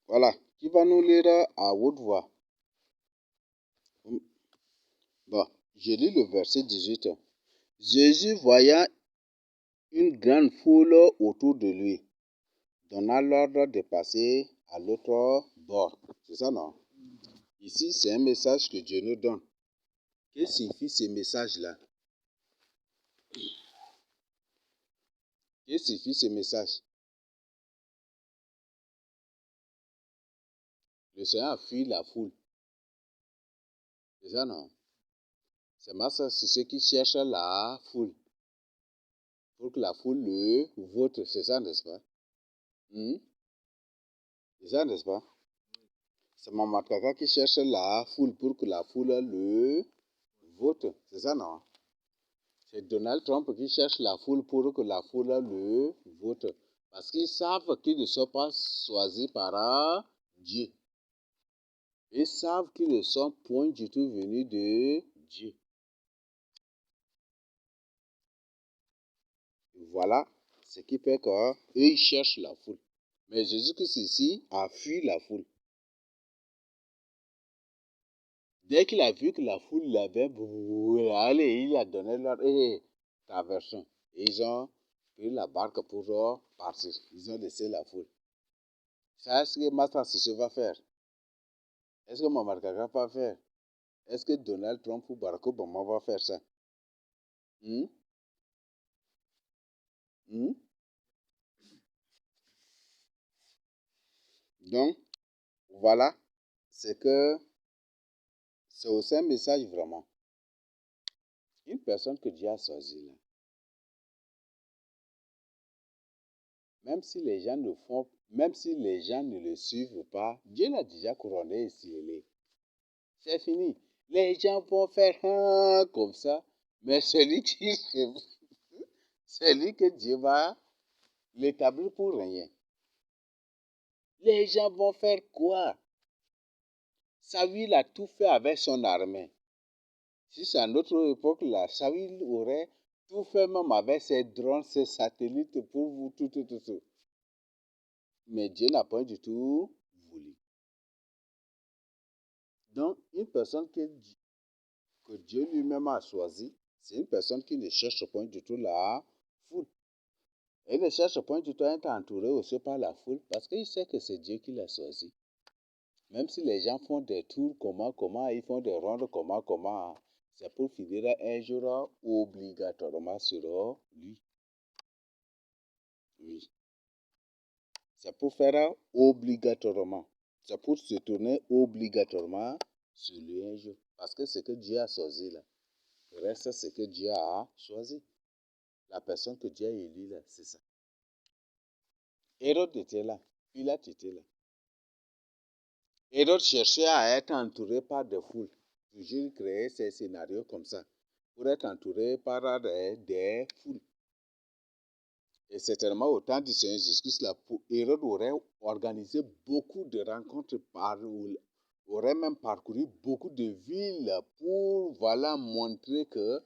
Voilà, qui va nous lire à haute voix. Bon, je lis le verset 18. Jésus, voyant une grande foule autour de lui, donna l'ordre de passer à l'autre bord. C'est ça, non? Ici, c'est un message que Dieu nous donne. Qu'est-ce que signifie ce message-là? Qu'est-ce que signifie ce message? Le Seigneur a fui la foule. C'est ça, non? C'est ceux qui cherchent la foule. Pour que la foule le vote. C'est ça, n'est-ce pas? C'est ça, n'est-ce pas? C'est Maman Kaka qui cherche la foule pour que la foule le vote. C'est ça, non? C'est Donald Trump qui cherche la foule pour que la foule le vote. Parce qu'ils savent qu'ils ne sont pas choisis par Dieu. Ils savent qu'ils ne sont point du tout venus de Dieu. Voilà ce qui fait qu'eux, ils cherchent la foule. Mais Jésus-Christ ici a fui la foule. Dès qu'il a vu que la foule l'avait allez, il a donné leur traversons. Et ils ont pris la barque pour partir. Ils ont laissé la foule. Ça, est-ce que Master Sissé va faire? Est-ce que Mamad Kaka va faire? Est-ce que Donald Trump ou Barack Obama va faire ça? Hmm? Hmm? Donc, voilà, c'est aussi un message vraiment. Une personne que Dieu a choisie là, même si les gens même si les gens ne le suivent pas, Dieu l'a déjà couronné et scellé. C'est fini. Les gens vont faire comme ça, mais celui que Dieu va l'établir pour rien. Les gens vont faire quoi? Saül a tout fait avec son armée. Si c'est à notre époque là, Saül aurait tout fait même avec ses drones, ses satellites pour vous, tout. Mais Dieu n'a pas du tout voulu. Donc, une personne que Dieu lui-même a choisie, c'est une personne qui ne cherche pas du tout la foule. Il ne cherche point du tout à être entouré aussi par la foule parce qu'il sait que c'est Dieu qui l'a choisi. Même si les gens font des tours, comment, ils font des rondes, comment, c'est pour finir un jour obligatoirement sur lui. Oui. C'est pour faire obligatoirement. C'est pour se tourner obligatoirement sur lui un jour. Parce que ce que Dieu a choisi là, reste ce que Dieu a choisi. La personne que Dieu a élue là, c'est ça. Hérode était là, Pilate était là. Hérode cherchait à être entouré par des foules. Toujours créer ces scénarios comme ça. Pour être entouré par des foules. Et certainement, au temps du Seigneur Jésus-Christ, Hérode aurait organisé beaucoup de rencontres, aurait même parcouru beaucoup de villes pour voilà, montrer que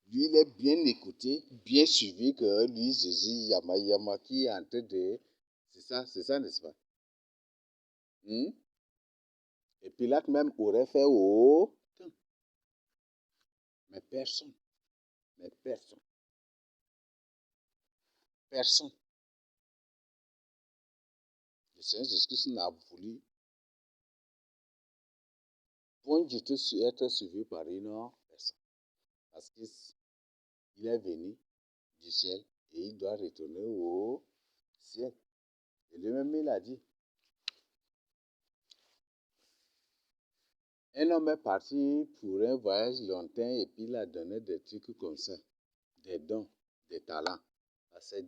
lui, il est bien écouté, bien suivi, que lui, Jésus, Yama, qui est en train de... C'est ça, n'est-ce pas? Et Pilate même aurait fait autant. Mais personne, mais personne, personne. Le Seigneur Jésus-Christ n'a voulu point du tout être suivi par une personne. Parce qu'il est venu du ciel et il doit retourner au ciel. Et lui-même, il a dit, un homme est parti pour un voyage longtemps et puis il a donné des trucs comme ça, des dons, des talents à ses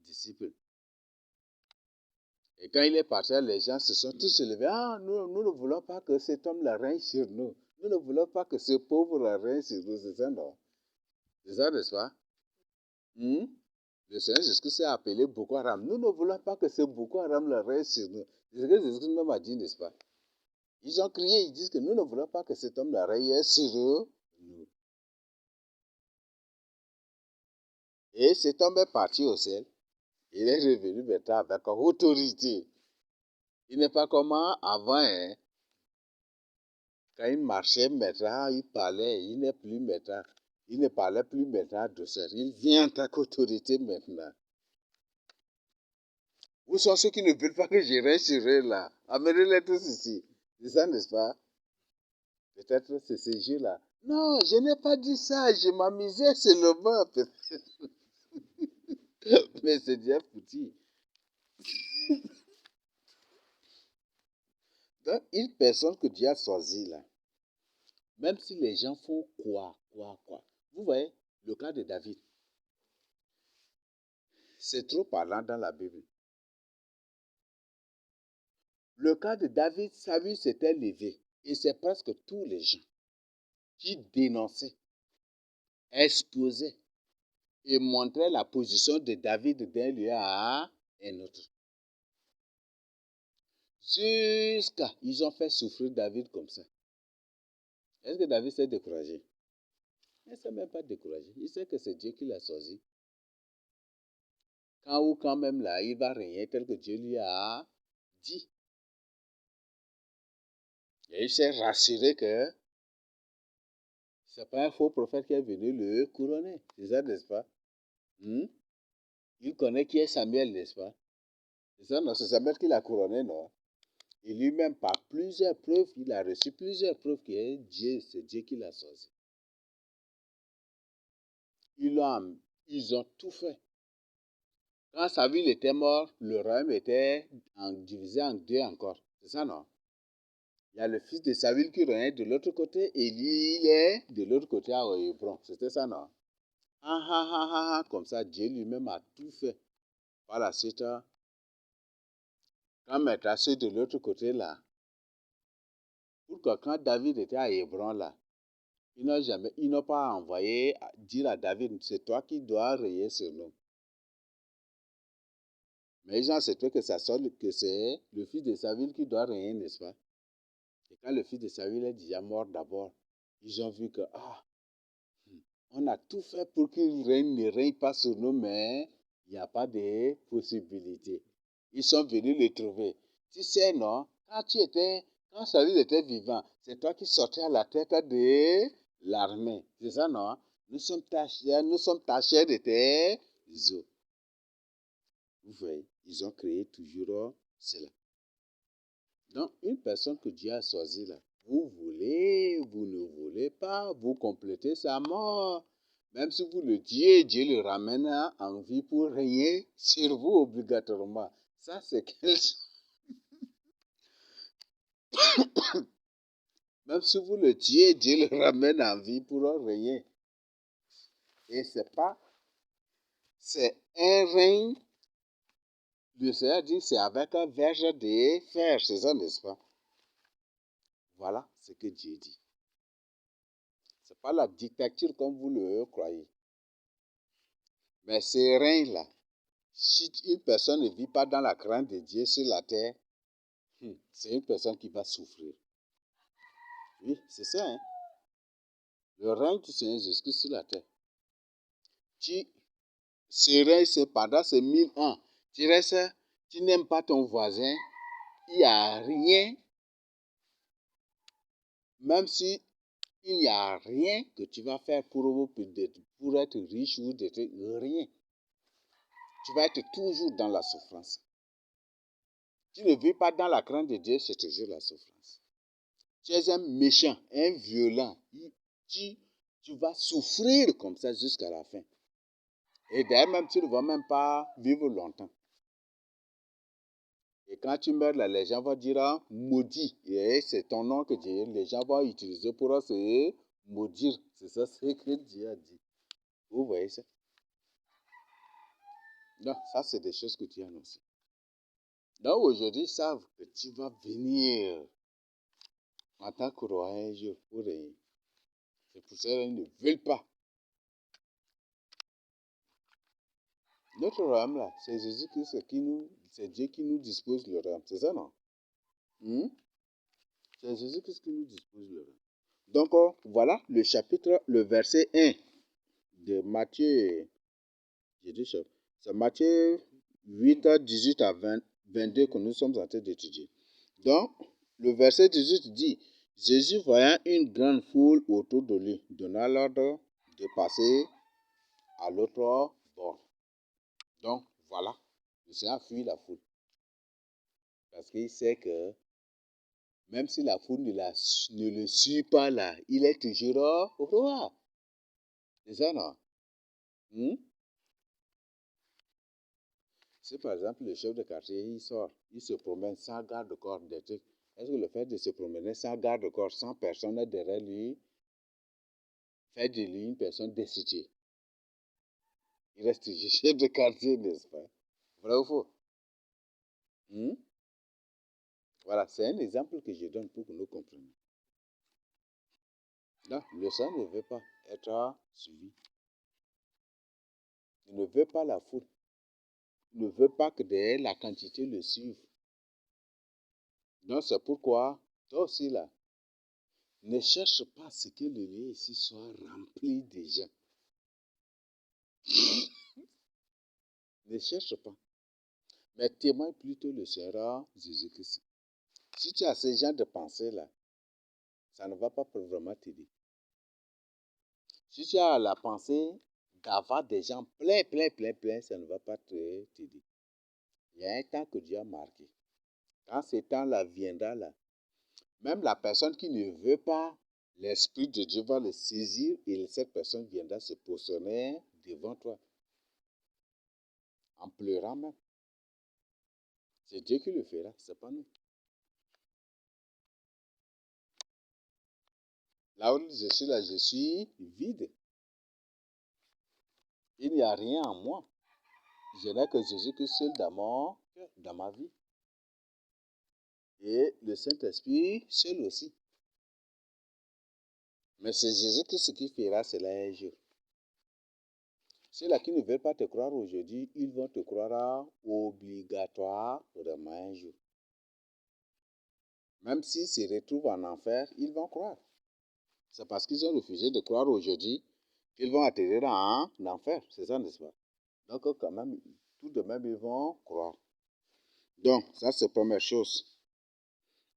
disciples. Et quand il est parti, les gens se sont tous levés. Ah, nous ne voulons pas que cet homme-là règne sur nous. Nous ne voulons pas que ce pauvre règne sur nous. C'est ça, non? C'est ça, n'est-ce pas? Le Seigneur Jésus-Christ a appelé Boko Haram. Nous ne voulons pas que ce Boko Haram le règne sur nous. C'est ce que Jésus-Christ même a dit, n'est-ce pas? Ils ont crié, ils disent que nous ne voulons pas que cet homme-là règne sur nous. Et cet homme est parti au ciel. Il est revenu maintenant avec autorité. Il n'est pas comme avant, hein. Quand il marchait maintenant, il parlait, il n'est plus maintenant. Il ne parlait plus maintenant douceur. Il vient en tant qu'autorité maintenant. Où sont ceux qui ne veulent pas que je reste sur eux là? Amenez-les tous ici. C'est ça, n'est-ce pas? Peut-être c'est ces jeux-là. Non, je n'ai pas dit ça. Je m'amusais seulement. Mais c'est déjà foutu. Donc, une personne que Dieu a choisie là, même si les gens font quoi. Vous voyez, le cas de David, c'est trop parlant dans la Bible. Le cas de David, sa vie s'était levée. Et c'est presque tous les gens qui dénonçaient, exposaient et montraient la position de David d'un lieu à un autre. Jusqu'à, ils ont fait souffrir David comme ça. Est-ce que David s'est découragé? Il ne s'est même pas découragé. Il sait que c'est Dieu qui l'a choisi. Quand même là, il va régner tel que Dieu lui a dit. Et il s'est rassuré que ce n'est pas un faux prophète qui est venu le couronner. C'est ça, n'est-ce pas? Il connaît qui est Samuel, n'est-ce pas? C'est ça, non? C'est Samuel qui l'a couronné, non? Et lui-même, par plusieurs preuves, il a reçu plusieurs preuves que c'est Dieu qui l'a choisi. Ils ont tout fait. Quand Samuel était mort, le royaume était divisé en deux encore. C'est ça, non? Il y a le fils de Saül qui régnait de l'autre côté et lui, il est de l'autre côté à Hébron. C'était ça, non? Comme ça, Dieu lui-même a tout fait. Par la suite, quand maintenant ceux de l'autre côté là, pour que quand David était à Hébron là, ils n'ont pas envoyé dire à David, c'est toi qui dois régner sur nous. Mais ils ont accepté que c'est le fils de Saül qui doit régner, n'est-ce pas? Et quand le fils de Saül est déjà mort d'abord, ils ont vu que, on a tout fait pour qu'il ne règne pas sur nous, mais il n'y a pas de possibilité. Ils sont venus le trouver. Tu sais, non, quand Saül était vivant, c'est toi qui sortais à la tête de l'armée. C'est ça, non? Nous sommes tachés de tes os. Vous voyez, ils ont créé toujours cela. Donc, une personne que Dieu a choisie là, vous voulez, vous ne voulez pas, vous complétez sa mort. Même si vous le tuez, Dieu le ramène en vie pour régner sur vous obligatoirement. Ça, c'est quelque chose. Même si vous le tuez, Dieu le ramène en vie pour régner. Et c'est un règne. Le Seigneur dit, c'est avec un verge de fer. C'est ça, n'est-ce pas? Voilà ce que Dieu dit. Ce n'est pas la dictature comme vous le croyez. Mais ces règnes-là, si une personne ne vit pas dans la crainte de Dieu sur la terre, c'est une personne qui va souffrir. Oui, c'est ça. Hein? Le règne du Seigneur Jésus-Christ sur la terre. Ce règne, c'est pendant ces 1000 ans. Tu n'aimes pas ton voisin, il n'y a rien, même si il n'y a rien que tu vas faire pour être riche ou d'être rien. Tu vas être toujours dans la souffrance. Tu ne vis pas dans la crainte de Dieu, c'est toujours la souffrance. Tu es un méchant, un violent. Tu vas souffrir comme ça jusqu'à la fin. Et d'ailleurs, même tu ne vas même pas vivre longtemps. Et quand tu meurs, là, les gens vont dire maudit. Et c'est ton nom que les gens vont utiliser pour se maudire. C'est ça ce que Dieu a dit. Vous voyez ça? Non, ça c'est des choses que tu annonces. Donc aujourd'hui, ils savent que tu vas venir en tant que roi un jour pour régner. C'est pour ça qu'ils ne veulent pas. Notre royaume là, c'est Jésus-Christ c'est Dieu qui nous dispose le royaume. C'est ça, non? C'est Jésus-Christ qui nous dispose le royaume. Donc, voilà le verset 1 de Matthieu. C'est Matthieu 8, 18 à 22 que nous sommes en train d'étudier. Donc, le verset 18 dit, Jésus voyant une grande foule autour de lui, donna l'ordre de passer à l'autre bord. Donc, voilà, le Seigneur fuit la foule. Parce qu'il sait que même si la foule ne le suit pas là, il est toujours au roi. C'est ça, non? Si par exemple le chef de quartier, il sort, il se promène sans garde-corps, des trucs, est-ce que le fait de se promener sans garde-corps, sans personne derrière lui, fait de lui une personne destituée? Il reste chef de quartier, n'est-ce pas? Vrai ou faux? Voilà, c'est un exemple que je donne pour que nous comprenions. Là, le sang ne veut pas être suivi. Il ne veut pas la foule. Il ne veut pas que la quantité le suive. Donc, c'est pourquoi, toi aussi là, ne cherche pas à ce que le lieu ici soit rempli de gens. Ne cherche pas. Mais témoigne plutôt le Seigneur Jésus-Christ. Si tu as ce genre de pensée-là, ça ne va pas vraiment t'aider. Si tu as la pensée d'avoir des gens plein, ça ne va pas t'aider. Il y a un temps que Dieu a marqué. Quand ce temps-là viendra, là, même la personne qui ne veut pas, l'Esprit de Dieu va le saisir et cette personne viendra se positionner devant toi, en pleurant même. C'est Dieu qui le fera, ce n'est pas nous. Là où je suis là, je suis vide. Il n'y a rien en moi. Je n'ai que Jésus-Christ seul dans ma vie. Et le Saint-Esprit seul aussi. Mais c'est Jésus-Christ qui fera cela un jour. Ceux-là qui ne veulent pas te croire aujourd'hui, ils vont te croire obligatoirement un jour. Même s'ils se retrouvent en enfer, ils vont croire. C'est parce qu'ils ont refusé de croire aujourd'hui qu'ils vont atterrir en enfer. C'est ça, n'est-ce pas? Donc, quand même, tout de même, ils vont croire. Donc, ça, c'est la première chose.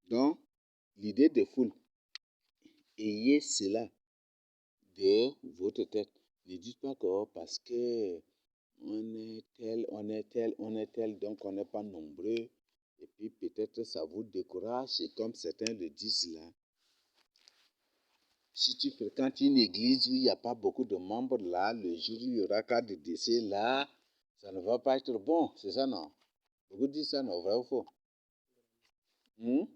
Donc, l'idée de foule, ayez cela de votre tête. Ne dites pas que parce que on est tel, donc on n'est pas nombreux. Et puis peut-être ça vous décourage. Et comme certains le disent là, si tu fréquentes une église où il n'y a pas beaucoup de membres là, le jour où il y aura cas de décès là, ça ne va pas être bon. C'est ça, non? Beaucoup disent ça, non? Vrai ou faux? Il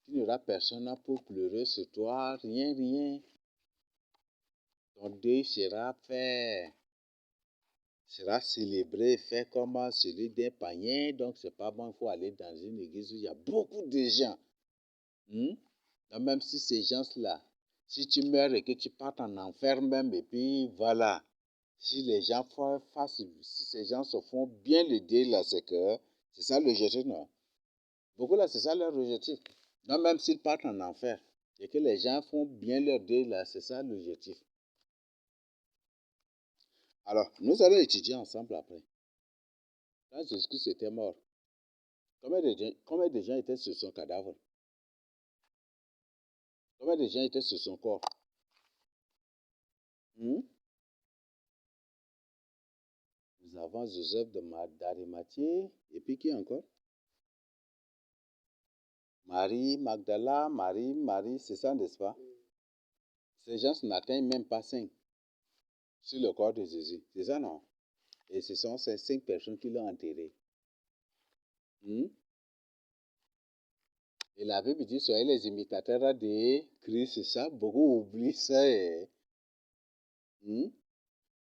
n'y aura personne pour pleurer sur toi, rien. Ton deuil sera fait, sera célébré, fait comme celui d'un païen. Donc, c'est pas bon, il faut aller dans une église où il y a beaucoup de gens. Donc, même si ces gens-là, si tu meurs et que tu partes en enfer même, et puis voilà, si les gens si ces gens se font bien le deuil là, c'est que c'est ça l'objectif, non? Beaucoup là, c'est ça leur objectif. Donc, même s'ils partent en enfer et que les gens font bien leur deuil là, c'est ça l'objectif. Alors, nous allons étudier ensemble après. Quand Jésus-Christ était mort, combien de gens étaient sur son cadavre? Combien de gens étaient sur son corps? Nous avons Joseph d'Arimathie, et puis qui encore? Marie, Magdala, Marie, c'est ça, n'est-ce pas? Ces gens n'atteignent même pas 5 sur le corps de Jésus. C'est ça, non? Et ce sont ces 5 personnes qui l'ont enterré. Et la Bible dit, soyez les imitateurs de Christ, c'est ça? Beaucoup oublient ça.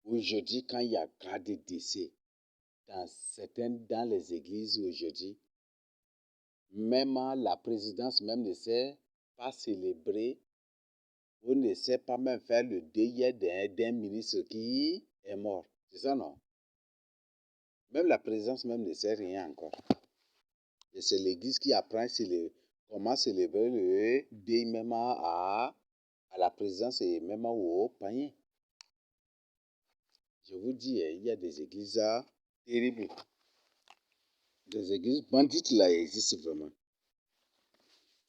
Aujourd'hui, quand il y a cas de décès, dans les églises aujourd'hui, même la présidence même ne sait pas célébrer ou ne sait pas même faire le deuil d'un ministre qui est mort. C'est ça, non? Même la présidence même ne sait rien encore. Et c'est l'église qui apprend comment célébrer le deuil même à la présidence et même aux païens. Je vous dis, il y a des églises terribles. Les églises bandites là existent vraiment.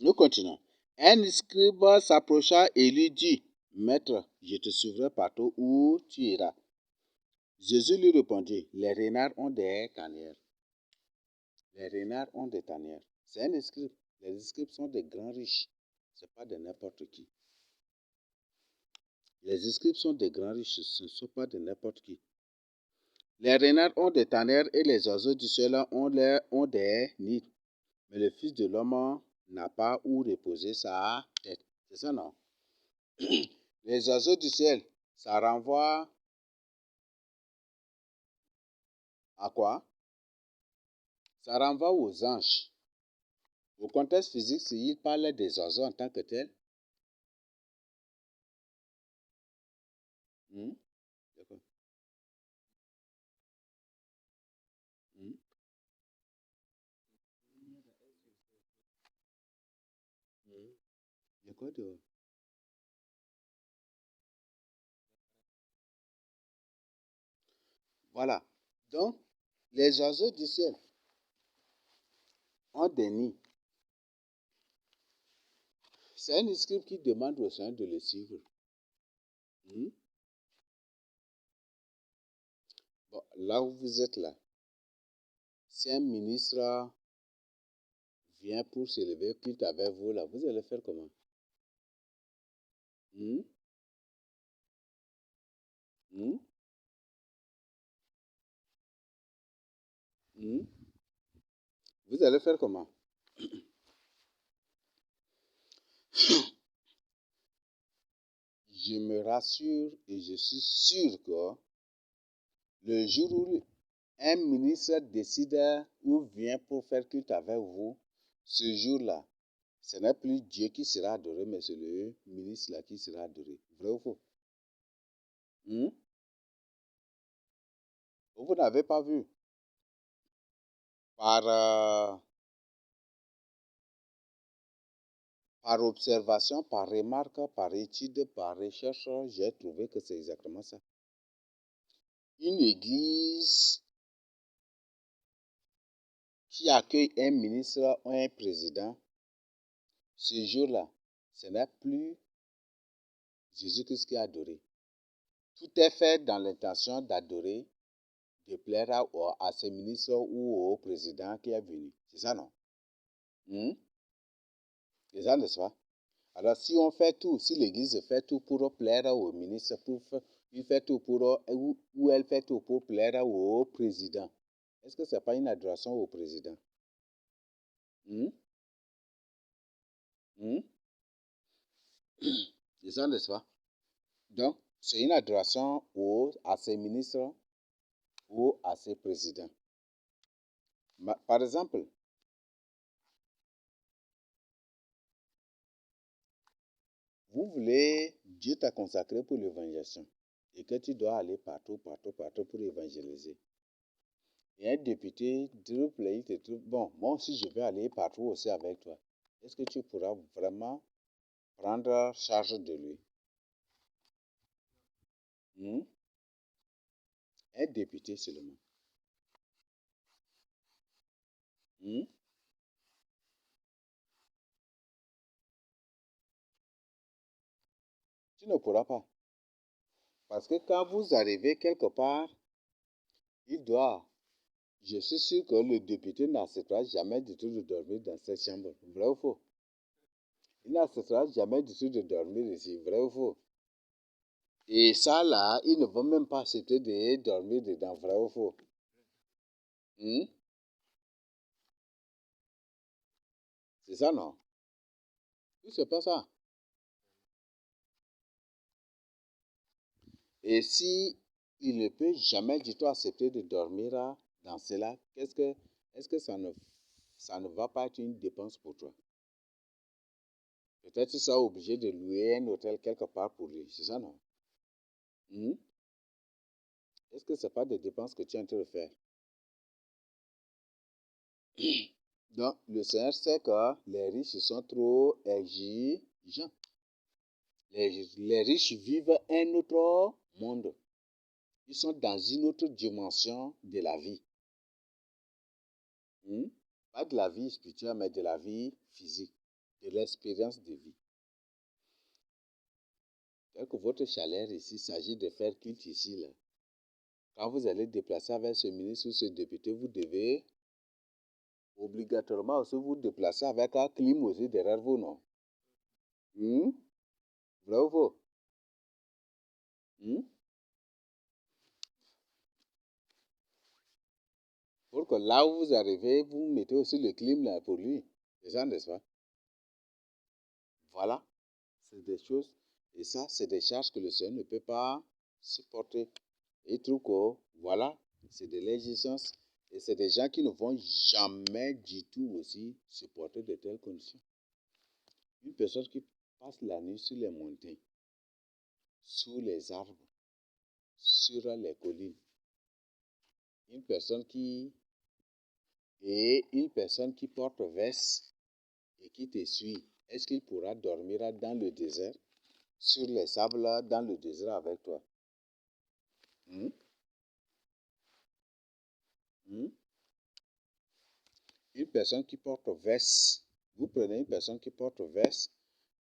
Nous continuons. Un scribe s'approcha et lui dit, Maître, je te suivrai partout où tu iras. Jésus lui répondit, les renards ont des tanières. Les renards ont des tanières. C'est un scribe. Les scribes sont des grands riches. Ce n'est pas de n'importe qui. Les scribes sont des grands riches. Ce ne sont pas de n'importe qui. Les renards ont des tanières et les oiseaux du ciel ont des nids. Mais le Fils de l'homme n'a pas où reposer sa tête. C'est ça, non? Les oiseaux du ciel, ça renvoie à quoi? Ça renvoie aux anges. Au contexte physique, s'il parle des oiseaux en tant que tels. D'accord. Il y a quoi de... Voilà. Donc, les oiseaux du ciel ont des nids. C'est un scribe qui demande au Seigneur de le suivre. Bon, là où vous êtes là, si un ministre vient pour s'élever quitte avec vous là, vous allez faire comment? Hmm? Hmm? Hmm? Vous allez faire comment? Je me rassure et je suis sûr que le jour où un ministre décide ou vient pour faire culte avec vous, ce jour-là, ce n'est plus Dieu qui sera adoré, mais c'est le ministre-là qui sera adoré. Vrai ou faux? Hmm? Vous n'avez pas vu? Par, par observation, par remarque, par étude, par recherche, j'ai trouvé que c'est exactement ça. Une église qui accueille un ministre ou un président, ce jour-là, ce n'est plus Jésus-Christ qui est adoré. Tout est fait dans l'intention d'adorer, de plaire à ce ministre ou au président qui est venu. C'est ça, non? C'est ça, n'est-ce pas? Alors, si on fait tout, si l'Église fait tout pour plaire au ministre, il fait tout pour, ou elle fait tout pour plaire au président, est-ce que ce n'est pas une adoration au président? Hmm? Hmm? C'est ça, n'est-ce pas? Donc, c'est une adoration à ces ministres ou à ces présidents. Par exemple, vous voulez, Dieu t'a consacré pour l'évangélisation et que tu dois aller partout, partout, partout pour évangéliser. Et un député te trouve, bon, moi aussi je vais aller partout aussi avec toi. Est-ce que tu pourras vraiment prendre charge de lui? Un député seulement. Hmm? Tu ne pourras pas. Parce que quand vous arrivez quelque part, il doit. Je suis sûr que le député n'acceptera jamais du tout de dormir dans cette chambre. Vrai ou faux? Il n'acceptera jamais du tout de dormir ici. Vrai ou faux? Et ça là, il ne va même pas accepter de dormir dedans. Vrai ou faux? Hmm? C'est ça, non? Oui, c'est pas ça. Et si il ne peut jamais du tout accepter de dormir dans cela, est-ce que ça ne va pas être une dépense pour toi? Peut-être que tu seras obligé de louer un hôtel quelque part pour lui, c'est ça, non? Hmm? Est-ce que ce n'est pas des dépenses que tu es en train de faire? Donc, le Seigneur sait que les riches sont trop exigeants. Les riches vivent un autre monde. Ils sont dans une autre dimension de la vie. Pas de la vie spirituelle, mais de la vie physique, de l'expérience de vie. Dès que votre chaleur ici, il s'agit de faire culte ici, là. Quand vous allez déplacer avec ce ministre ou ce député, vous devez obligatoirement aussi vous déplacer avec un clim aussi derrière vous, non? Vrai ou faux? Pour que là où vous arrivez, vous mettez aussi le clim là pour lui. C'est ça, n'est-ce pas? Voilà. C'est des choses. Et ça, c'est des charges que le Seigneur ne peut pas supporter. Et il trouve que, voilà, c'est de l'exigence. Et c'est des gens qui ne vont jamais du tout aussi supporter de telles conditions. Une personne qui passe la nuit sur les montagnes, sous les arbres, sur les collines. Une personne qui porte veste et qui te suit, est-ce qu'il pourra dormir dans le désert, sur les sables, dans le désert avec toi? Hmm? Hmm? Une personne qui porte veste, vous prenez une personne qui porte veste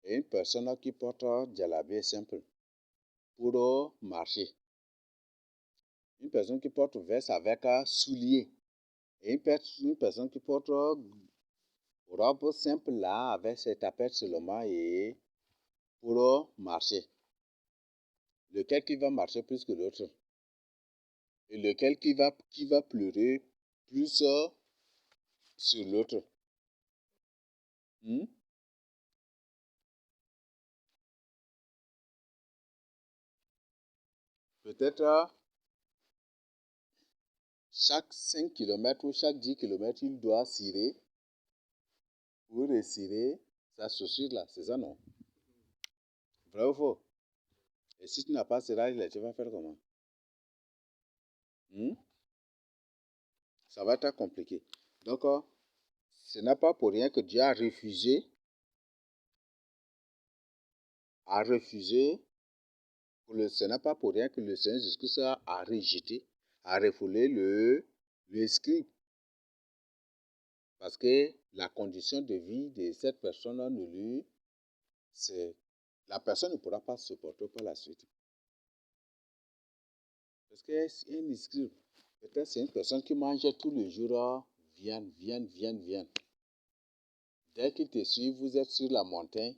et une personne qui porte djellabia simple pour marcher. Une personne qui porte veste avec un soulier et une personne qui porte robe simple là avec ses tapettes seulement et pour marcher. Lequel qui va marcher plus que l'autre? Et lequel qui va pleurer plus sur l'autre? Peut-être chaque 5 km ou chaque 10 km, il doit cirer ou retirer sa chaussure là, c'est ça non? Vrai ou faux? Et si tu n'as pas cela, tu vas faire comment? Ça va être compliqué. Donc, ce n'est pas pour rien que Dieu a refusé, ce n'est pas pour rien que le Seigneur Jésus-Christ a rejeté, a refoulé le scribe. Parce que la condition de vie de cette personne ne lui, la personne ne pourra pas supporter par la suite. Parce qu'un scribe, peut-être c'est une personne qui mange tous les jours viande. Dès qu'il te suit, vous êtes sur la montagne.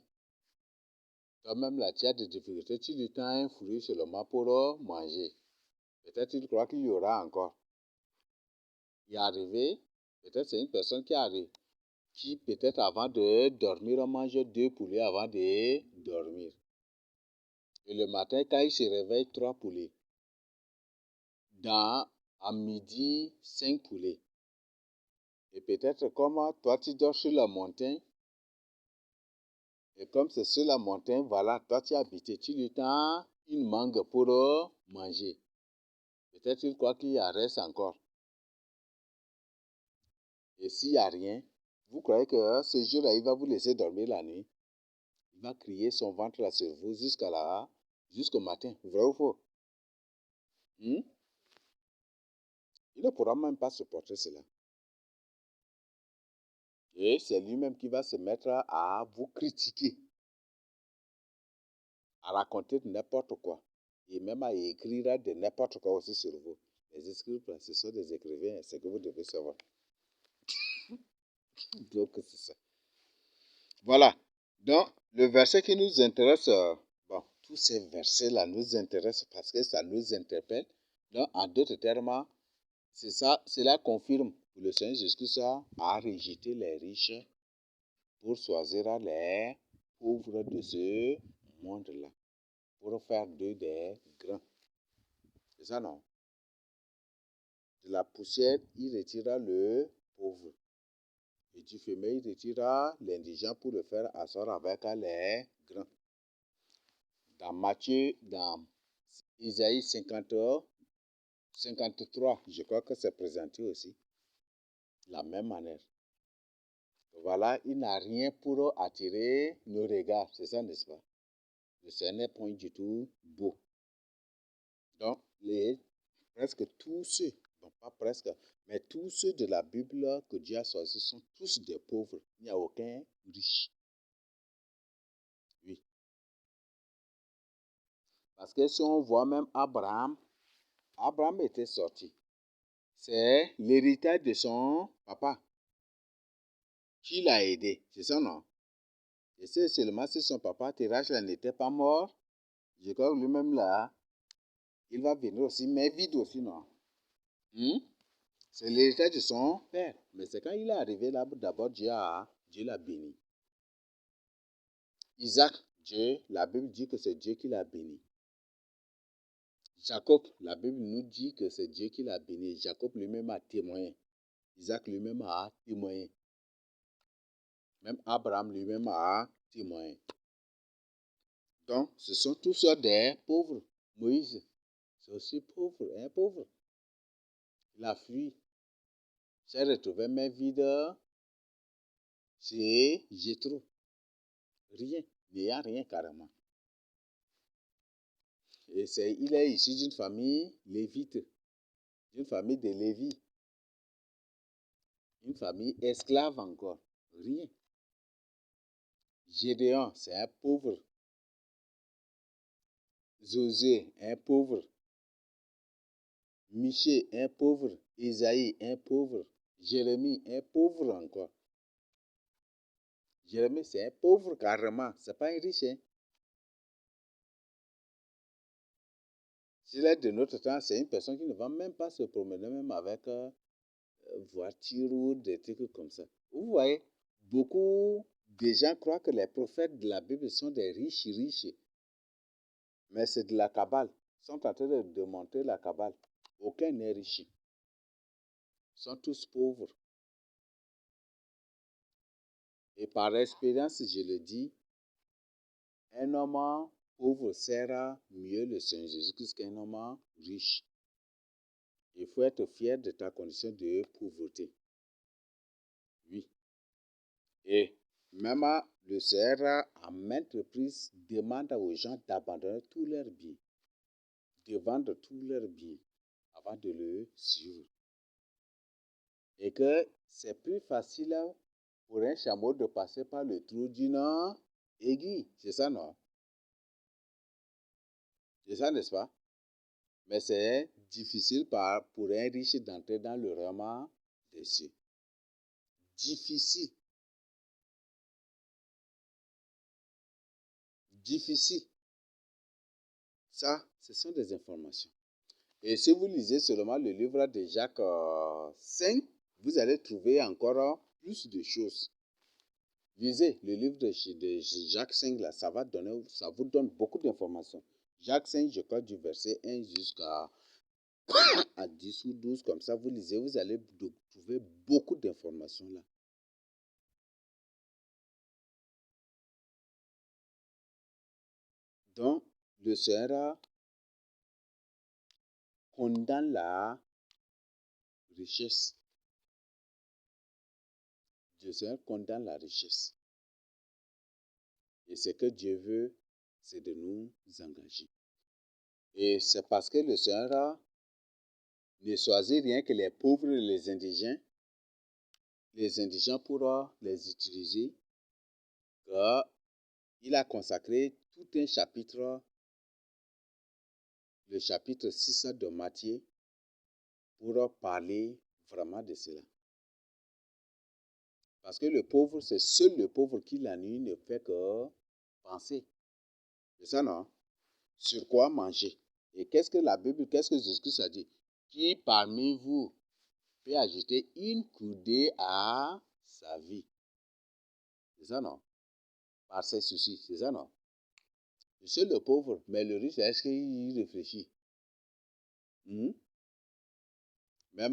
Toi-même, là, tu as des difficultés. Tu lui tends un fruit seulement pour manger. Peut-être il croit qu'il y aura encore. Il est arrivé, peut-être c'est une personne qui arrive, qui peut-être avant de dormir, mange 2 poulets avant de dormir. Et le matin, quand il se réveille, 3 poulets. À midi, 5 poulets. Et peut-être comme toi, tu dors sur la montagne, et comme c'est sur la montagne, voilà, toi, tu es habité, tu lui tends une mangue pour manger. Peut-être il croit qu'il y en reste encore. Et s'il n'y a rien, vous croyez que ce jour-là, il va vous laisser dormir la nuit? Il va crier son ventre là sur vous jusqu'au matin. Vrai ou faux? Il ne pourra même pas supporter cela. Et c'est lui-même qui va se mettre à vous critiquer, à raconter de n'importe quoi, et même à écrire de n'importe quoi aussi sur vous. Les écrivains, ce sont des écrivains, c'est que vous devez savoir. Donc, c'est ça. Voilà. Donc, le verset qui nous intéresse, bon, tous ces versets-là nous intéressent parce que ça nous interpelle. Donc, en d'autres termes, c'est ça, cela confirme que le Seigneur Jésus-Christ a rejeté les riches pour choisir les pauvres de ce monde-là, pour faire d'eux des grands. C'est ça, non? De la poussière, il retira le pauvre. Et du fumier, il retira l'indigent pour le faire asseoir avec les grands. Dans Matthieu, dans Isaïe 53, je crois que c'est présenté aussi. La même manière. Voilà, il n'a rien pour attirer nos regards, c'est ça, n'est-ce pas? Le Seigneur n'est point du tout beau. Donc, presque tous ceux Bon, pas presque, mais tous ceux de la Bible que Dieu a choisis sont tous des pauvres. Il n'y a aucun riche. Oui. Parce que si on voit même Abraham, Abraham était sorti. C'est l'héritage de son papa qui l'a aidé. C'est ça, non? Et c'est seulement si son papa, Terach, n'était pas mort, je crois que lui-même là, il va venir aussi, mais vide aussi, non? C'est l'héritage de son père. Mais c'est quand il est arrivé là, d'abord Dieu l'a béni. Isaac, Dieu, la Bible dit que c'est Dieu qui l'a béni. Jacob, la Bible nous dit que c'est Dieu qui l'a béni. Jacob lui-même a témoigné. Isaac lui-même a témoigné. Même Abraham lui-même a témoigné. Donc, ce sont tous des pauvres. Moïse, c'est aussi pauvre, un pauvre. Il a fui. J'ai retrouvé mes vides chez Jétro. Rien. Il n'y a rien carrément. Et il est issu d'une famille lévite, d'une famille de Lévi, une famille esclave encore. Rien. Gédéon, c'est un pauvre. Josué, un pauvre. Michée, un pauvre. Isaïe, un pauvre. Jérémie, un pauvre encore. Jérémie, c'est un pauvre carrément. C'est pas un riche. Hein? S'il est de notre temps, c'est une personne qui ne va même pas se promener même avec voiture ou des trucs comme ça. Vous voyez, beaucoup de gens croient que les prophètes de la Bible sont des riches, mais c'est de la cabale. Ils sont en train de démontrer la cabale. Aucun n'est riche. Ils sont tous pauvres. Et par expérience, je le dis, un homme pauvre sert mieux le Seigneur Jésus-Christ qu'un homme riche. Il faut être fier de ta condition de pauvreté. Oui. Et même le Seigneur, à maintes reprises, demande aux gens d'abandonner tous leurs biens, de vendre tous leurs biens avant de le suivre. Et que c'est plus facile pour un chameau de passer par le trou d'une aiguille. C'est ça, non? C'est ça, n'est-ce pas? Mais c'est difficile pour un riche d'entrer dans le royaume des cieux. Difficile. Difficile. Ça, ce sont des informations. Et si vous lisez seulement le livre de Jacques 5, vous allez trouver encore plus de choses. Lisez le livre de Jacques 5, là, ça vous donne beaucoup d'informations. Jacques 5, je crois, du verset 1 jusqu'à 10 ou 12, comme ça, vous lisez, vous allez trouver beaucoup d'informations là. Donc, le Seigneur condamne la richesse. Le Seigneur condamne la richesse. Et ce que Dieu veut, c'est de nous engager. Et c'est parce que le Seigneur ne choisit rien que les pauvres et les indigents pour les utiliser, qu'il a consacré tout un chapitre, le chapitre 6 de Matthieu, pour parler vraiment de cela. Parce que le pauvre, c'est seul le pauvre qui la nuit ne fait que penser. C'est ça, non? Sur quoi manger. Et qu'est-ce que la Bible, qu'est-ce que Jésus a dit? Qui parmi vous peut ajouter une coudée à sa vie? C'est ça, non? Par ses soucis, c'est ça, non? C'est seul le pauvre, mais le riche, est-ce qu'il réfléchit? Même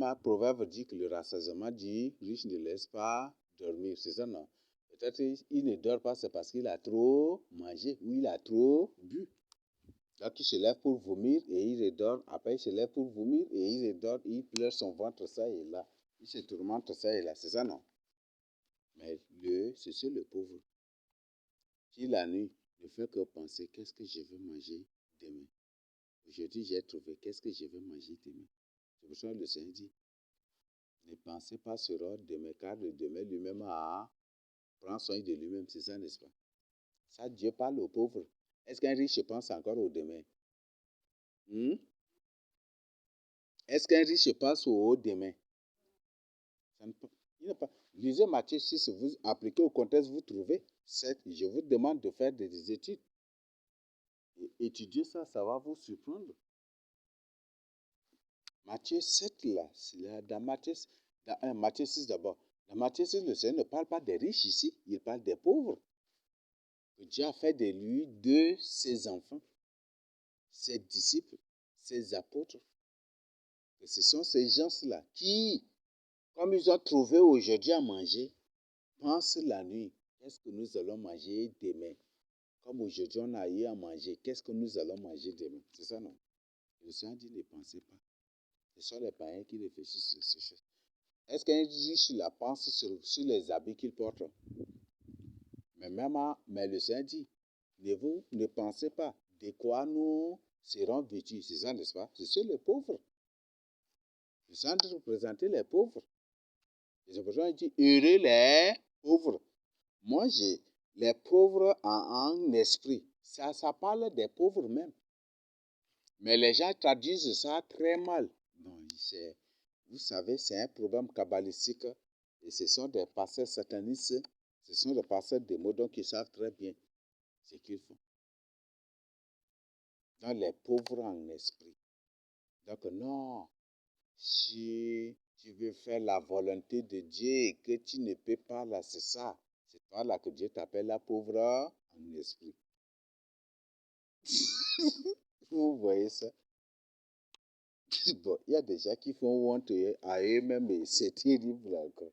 un proverbe dit que le rassasiement du riche ne laisse pas dormir, c'est ça, non? Peut-être qu'il ne dort pas, c'est parce qu'il a trop mangé ou il a trop bu. Donc il se lève pour vomir et il redort. Après il se lève pour vomir et il redort. Il pleure son ventre ça et là. Il se tourmente ça et là. C'est ça, non? Mais c'est sur le pauvre qui la nuit ne fait que penser qu'est-ce que je vais manger demain. Aujourd'hui j'ai trouvé qu'est-ce que je vais manger demain. C'est pour ça que le Seigneur dit, ne pensez pas sur demain, car le demain lui-même prend soin de lui-même. C'est ça, n'est-ce pas? Ça, Dieu parle aux pauvres. Est-ce qu'un riche pense encore au demain? Est-ce qu'un riche pense au demain? Il pas. Lisez Matthieu 6, vous appliquez au contexte, vous trouvez. Je vous demande de faire des études. Et étudier ça, ça va vous surprendre. Matthieu 7, là, dans Matthieu 6 d'abord. Dans Matthieu 6, le Seigneur ne parle pas des riches ici, il parle des pauvres. Dieu a fait de lui de ses enfants, ses disciples, ses apôtres. Et ce sont ces gens-là qui, comme ils ont trouvé aujourd'hui à manger, pensent la nuit. Qu'est-ce que nous allons manger demain? Comme aujourd'hui on a eu à manger, qu'est-ce que nous allons manger demain? C'est ça, non? Le Seigneur dit, ne pensez pas. Ce sont les païens qui réfléchissent sur ces choses. Est-ce qu'un riche la pense sur les habits qu'il porte? Mais le Seigneur dit, ne pensez pas de quoi nous serons vêtus. C'est ça, n'est-ce pas? C'est sur les pauvres. Le Seigneur de représenter les pauvres. Et c'est pour ça qu'il dit, heureux les pauvres. Moi, j'ai les pauvres en esprit. Ça parle des pauvres même. Mais les gens traduisent ça très mal. Non, vous savez, c'est un problème kabbalistique. Et ce sont des pasteurs satanistes. Ce sont des pasteurs démons, donc ils savent très bien ce qu'ils font. Dans les pauvres en esprit. Donc non, si tu veux faire la volonté de Dieu et que tu ne peux pas, là, c'est ça. C'est toi là que Dieu t'appelle la pauvre en esprit. Vous voyez ça? Bon, il y a des gens qui font honte à eux-mêmes et c'est terrible encore.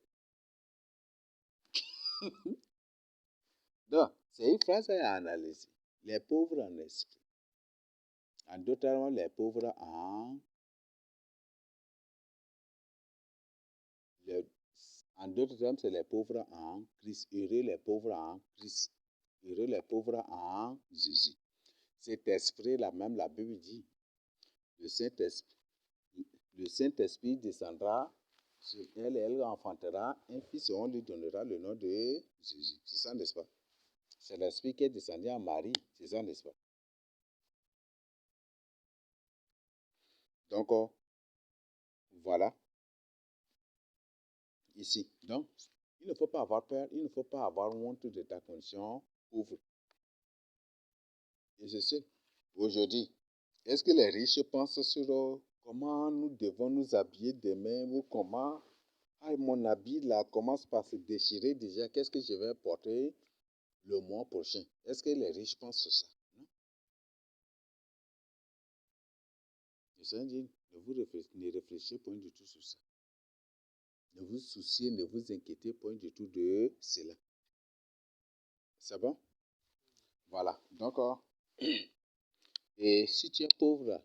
Donc, c'est une phrase à analyser. Les pauvres en esprit. En d'autres termes, les pauvres en d'autres termes, c'est les pauvres en Christ. Heureux les pauvres en Christ. Heureux les pauvres en Jésus. Cet esprit-là, même la Bible dit, le Saint-Esprit descendra sur elle et elle enfantera un fils et on lui donnera le nom de Jésus. C'est ça, n'est-ce pas? C'est l'esprit qui est descendu à Marie. C'est ça, n'est-ce pas? Donc, voilà. Ici. Donc, il ne faut pas avoir peur, il ne faut pas avoir honte de ta condition pauvre. Et je sais, aujourd'hui, est-ce que les riches pensent sur comment nous devons nous habiller demain ou comment mon habit là commence par se déchirer déjà, qu'est-ce que je vais porter le mois prochain? Est-ce que les riches pensent sur ça? Non. Le Seigneur dit, ne réfléchissez point du tout sur ça. Ne vous souciez, ne vous inquiétez point du tout de cela. C'est bon? Voilà. Donc, et si tu es pauvre,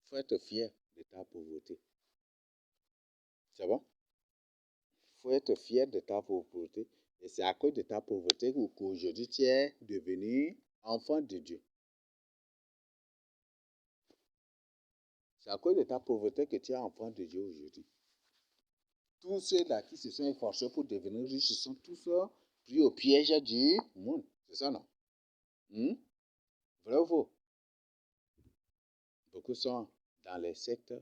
il faut être fier de ta pauvreté. C'est bon? Il faut être fier de ta pauvreté. Et c'est à cause de ta pauvreté qu'aujourd'hui tu es devenu enfant de Dieu. C'est à cause de ta pauvreté que tu es enfant de Dieu aujourd'hui. Tous ceux-là qui se sont efforcés pour devenir riches sont tous pris au piège du monde. C'est ça, non? Vrai ou faux? Beaucoup sont dans les sectes.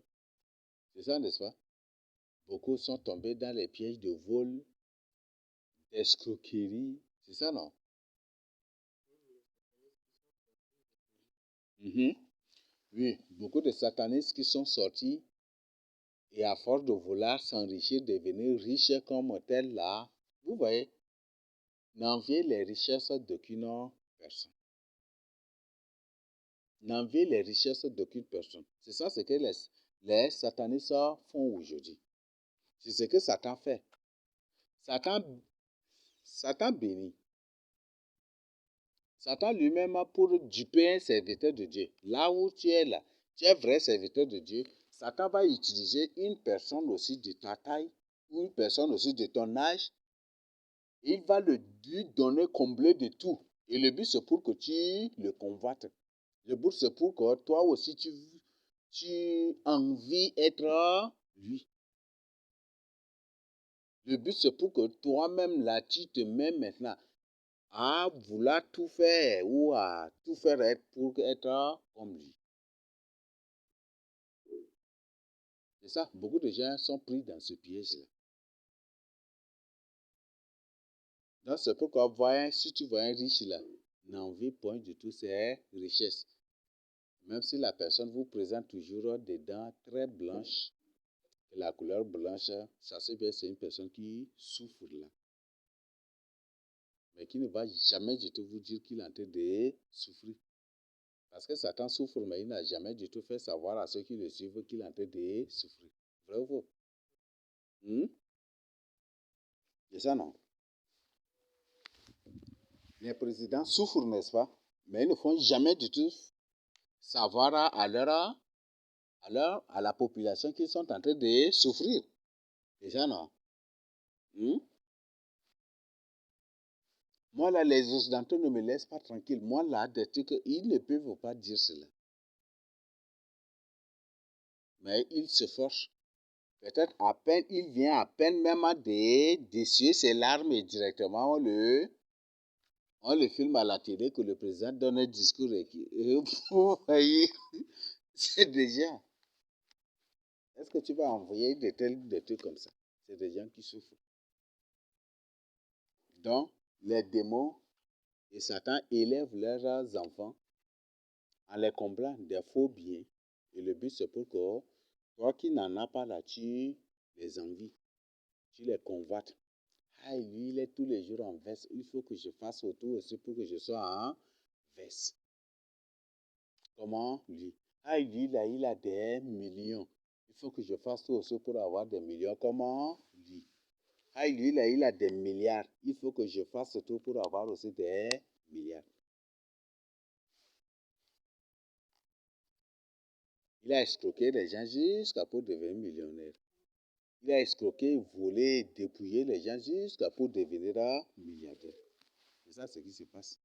C'est ça, n'est-ce pas? Beaucoup sont tombés dans les pièges de vol, d'escroquerie. C'est ça, non? Oui, beaucoup de satanistes qui sont sortis et à force de vouloir s'enrichir, devenir riches comme tel là, vous voyez, n'enviez les richesses d'aucune personne. N'enviez les richesses d'aucune personne. C'est ça ce que les satanistes font aujourd'hui. C'est ce que Satan fait. Satan bénit. Satan lui-même, pour duper un serviteur de Dieu, là où tu es là, tu es vrai serviteur de Dieu, Satan va utiliser une personne aussi de ta taille, ou une personne aussi de ton âge, il va lui donner combler de tout. Et le but, c'est pour que tu le convoites. Le but, c'est pour que toi aussi, tu envies être lui. Le but, c'est pour que toi-même, là, tu te mets maintenant à vouloir tout faire ou à tout faire être pour être comme lui. C'est ça, beaucoup de gens sont pris dans ce piège-là. Donc, c'est pourquoi, si tu vois un riche là, n'envie point du tout ses richesses. Même si la personne vous présente toujours des dents très blanches, la couleur blanche, ça se bien c'est une personne qui souffre là. Mais qui ne va jamais du tout vous dire qu'il est en train de souffrir. Parce que Satan souffre, mais il n'a jamais du tout fait savoir à ceux qui le suivent qu'il est en train de souffrir. Vrai ou faux? C'est ça, non? Les présidents souffrent, n'est-ce pas? Mais ils ne font jamais du tout savoir à la population qu'ils sont en train de souffrir. C'est ça, non? Moi, là, les Occidentaux ne me laissent pas tranquille. Moi, là, des trucs, ils ne peuvent pas dire cela. Mais ils se forcent. Peut-être à peine, il vient à peine même à d'essuyer ses larmes et directement on le filme à la télé que le président donne un discours et vous voyez, c'est déjà. Est-ce que tu vas envoyer des trucs comme ça? C'est des gens qui souffrent. Donc, les démons et Satan élèvent leurs enfants en les comblant des faux biens. Et le but, c'est pour que toi qui n'en as pas là, tu les envies, tu les convoites. Ah, lui, il est tous les jours en veste. Il faut que je fasse autour aussi pour que je sois en veste. Comment lui? Ah, lui, là, il a des millions. Il faut que je fasse tout aussi pour avoir des millions. Comment lui? Ah, lui, là, il a des milliards. Il faut que je fasse tout pour avoir aussi des milliards. Il a escroqué les gens jusqu'à pour devenir millionnaire. Il a escroqué, volé, dépouillé les gens jusqu'à pour devenir milliardaire. C'est ça ce qui se passe.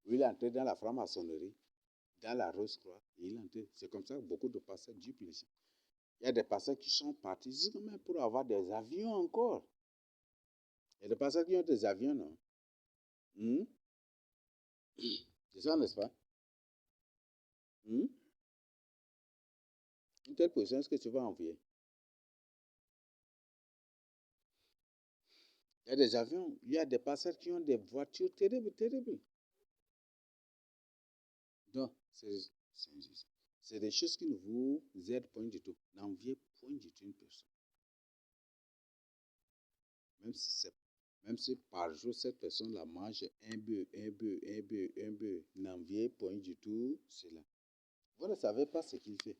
Il est entré dans la franc-maçonnerie, dans la Rose-Croix, et il est entré. C'est comme ça que beaucoup de pasteurs dupent les gens. Il y a des pasteurs qui sont partis jusqu'à même pour avoir des avions encore. Il y a des pasteurs qui ont des avions, non? C'est ça, n'est-ce pas? Une telle position, est-ce que tu vas envier? Il y a des avions, il y a des pasteurs qui ont des voitures terribles, terribles. Donc, c'est des choses qui ne vous aident point du tout. N'enviez point du tout une personne. Même si par jour, cette personne-là mange un bœuf, un bœuf, un bœuf, un bœuf, n'enviez point du tout cela. Vous ne savez pas ce qu'il fait.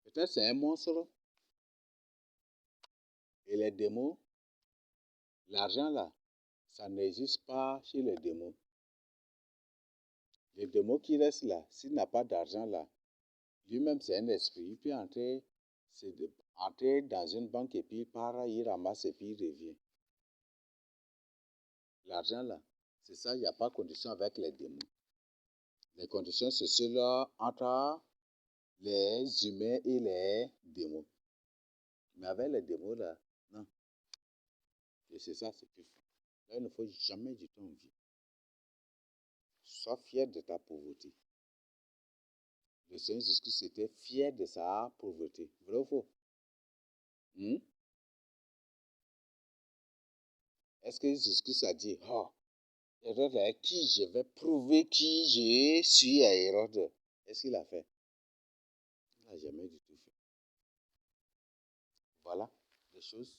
Peut-être c'est un monstre. Et les démons, l'argent là, ça n'existe pas chez les démons. Les démons qui restent là, s'il n'a pas d'argent là, lui-même c'est un esprit. Il peut entrer dans une banque et puis il ramasse et puis il revient. L'argent là, c'est ça, il n'y a pas de condition avec les démons. Les conditions, c'est cela entre les humains et les démons. Mais avec les démons là, non. Et c'est ça, c'est plus fort. Là, il ne faut jamais du tout envier. Sois fier de ta pauvreté. Le Seigneur Jésus-Christ était fier de sa pauvreté. Vrai ou faux? Est-ce que Jésus-Christ a dit, oh, Hérode est qui je vais prouver qui je suis à Hérode? Est-ce qu'il a fait? Il n'a jamais du tout fait. Voilà les choses.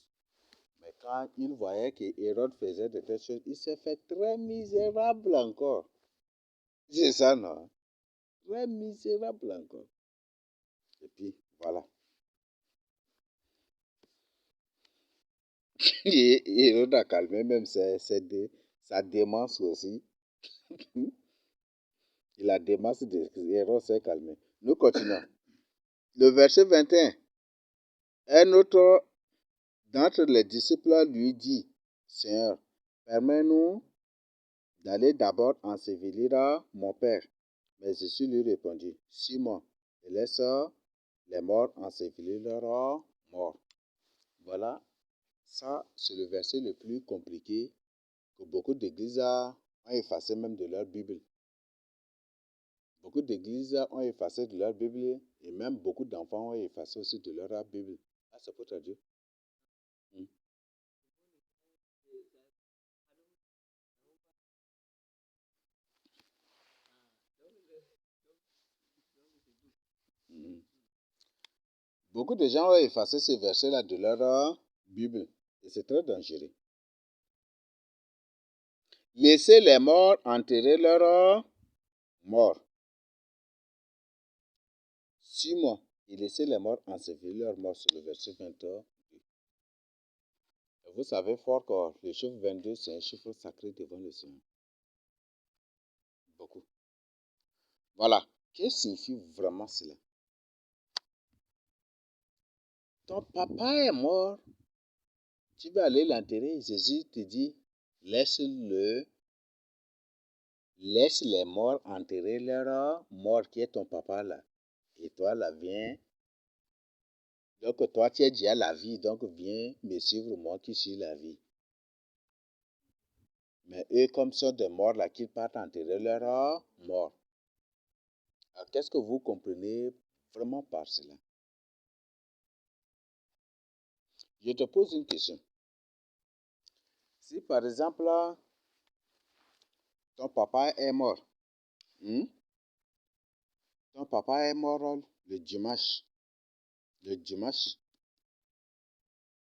Mais quand il voyait que Hérode faisait de telles choses, il s'est fait très misérable encore. C'est ça, non? Très misérable encore. Et puis, voilà. Et Hérode a calmé même sa démence aussi. Et la démence d'Hérode s'est calmée. Nous continuons. Le verset 21. Un autre d'entre les disciples lui dit, Seigneur, permets-nous d'aller d'abord ensevelir mon père. Mais Jésus lui répondit, Simon, laisse les morts ensevelirent leurs morts. Voilà, ça c'est le verset le plus compliqué que beaucoup d'églises ont effacé même de leur Bible. Beaucoup d'églises ont effacé de leur Bible et même beaucoup d'enfants ont effacé aussi de leur Bible. Ah, c'est pour traduire. Mm. Mm. Beaucoup de gens ont effacé ces versets-là de leur Bible et c'est très dangereux. Laissez les morts enterrer leurs morts. 6 mois. Et laissez les morts ensevelir leurs morts sur le verset 22. Vous savez fort que le chiffre 22, c'est un chiffre sacré devant le Seigneur. Beaucoup. Voilà. Qu'est-ce que signifie vraiment cela? Ton papa est mort. Tu vas aller l'enterrer. Jésus te dit, laisse-le. Laisse les morts enterrer leur mort qui est ton papa là. Et toi là, viens. Donc toi, tu es déjà la vie. Donc viens me suivre moi qui suis la vie. Mais eux, comme sont des morts là, qu'ils partent enterrer leurs morts. Alors, qu'est-ce que vous comprenez vraiment par cela? Je te pose une question. Si par exemple, ton papa est mort, ton papa est mort le dimanche. Le dimanche,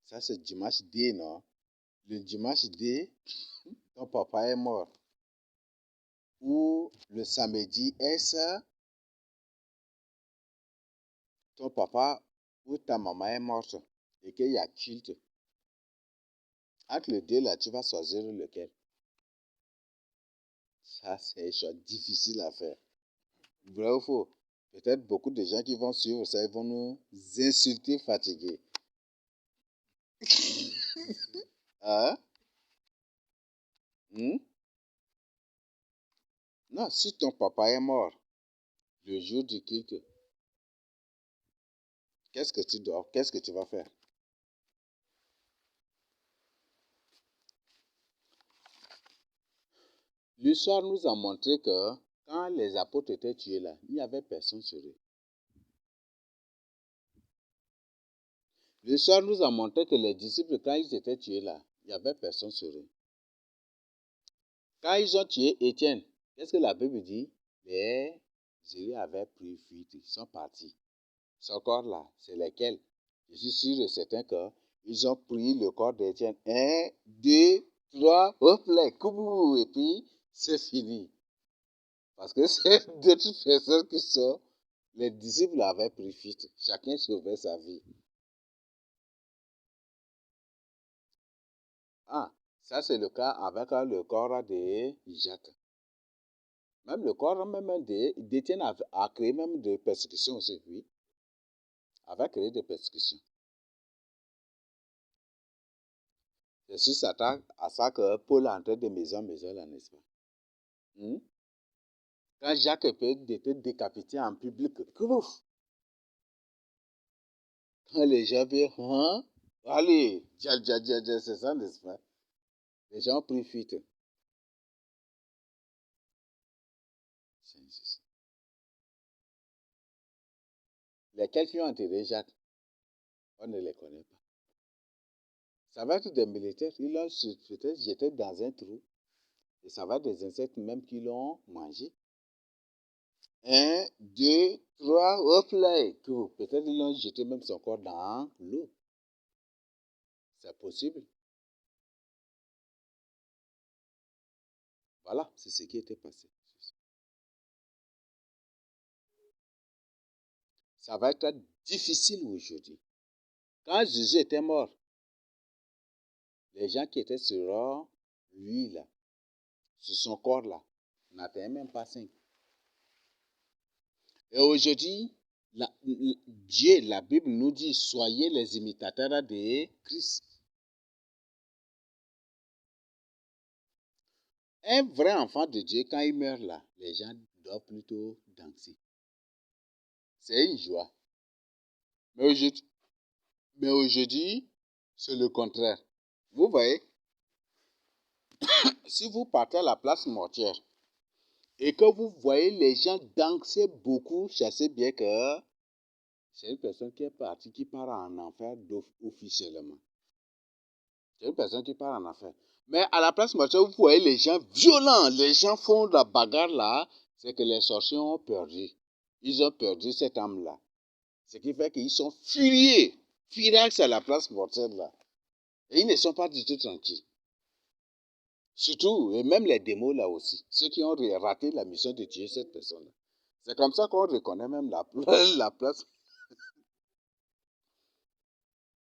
ça c'est dimanche D, non? Le dimanche D, ton papa est mort. Ou le samedi S, ton papa ou ta maman est morte et qu'il y a culte. Entre les deux là, tu vas choisir lequel. Ça, c'est une chose difficile à faire. Vrai ou faux? Peut-être beaucoup de gens qui vont suivre ça, ils vont nous insulter fatigués. Hein? Non, si ton papa est mort le jour du culte, qu'est-ce que tu vas faire? L'histoire nous a montré que quand les apôtres étaient tués là, il n'y avait personne sur eux. L'histoire nous a montré que les disciples, quand ils étaient tués là, il n'y avait personne sur eux. Quand ils ont tué Étienne, qu'est-ce que la Bible dit? Les élus avaient pris fuite, ils sont partis. Ce corps-là, c'est lesquels? Je suis sûr et certain qu'ils ont pris le corps d'Étienne. 1, 2, 3, hop là, coubou, et puis c'est fini. Parce que c'est d'autres personnes qui sont. Les disciples avaient pris fuite. Chacun sauvait sa vie. Ah, ça c'est le cas avec le corps de Jacques. Même le corps même d'Étienne a créé même des persécutions aussi, oui. Avait créé des persécutions. C'est sur à ça que Paul est entré de maison en maison là, n'est-ce pas? Quand Jacques était décapité en public, ouf, quand les gens virent, hein? Allez, c'est ça, n'est-ce pas? Les gens ont pris fuite. Lesquels qui ont enterré Jacques, on ne les connaît pas. Ça va être des militaires, ils l'ont peut-être jeté dans un trou. Et ça va être des insectes même qui l'ont mangé. 1, 2, 3, hop là, et tout. Peut-être ils l'ont jeté même son corps dans l'eau. C'est possible. Voilà, c'est ce qui était passé. Ça va être difficile aujourd'hui. Quand Jésus était mort, les gens qui étaient sur lui, là, sur son corps, là, n'atteignaient même pas 5. Et aujourd'hui, Dieu, la Bible nous dit, soyez les imitateurs de Christ. Un vrai enfant de Dieu, quand il meurt là, les gens doivent plutôt danser. C'est une joie. Mais aujourd'hui, c'est le contraire. Vous voyez, si vous partez à la place mortière et que vous voyez les gens danser beaucoup, sachez bien que c'est une personne qui est partie, qui part en enfer officiellement. C'est une personne qui part en enfer. Mais à la place mortière, vous voyez les gens violents, les gens font la bagarre là, c'est que les sorciers ont perdu. Ils ont perdu cette âme-là. Ce qui fait qu'ils sont furieux, furax à la place mortière là. Et ils ne sont pas du tout tranquilles. Surtout, et même les démons là aussi, ceux qui ont raté la mission de tuer cette personne-là. C'est comme ça qu'on reconnaît même la, la place.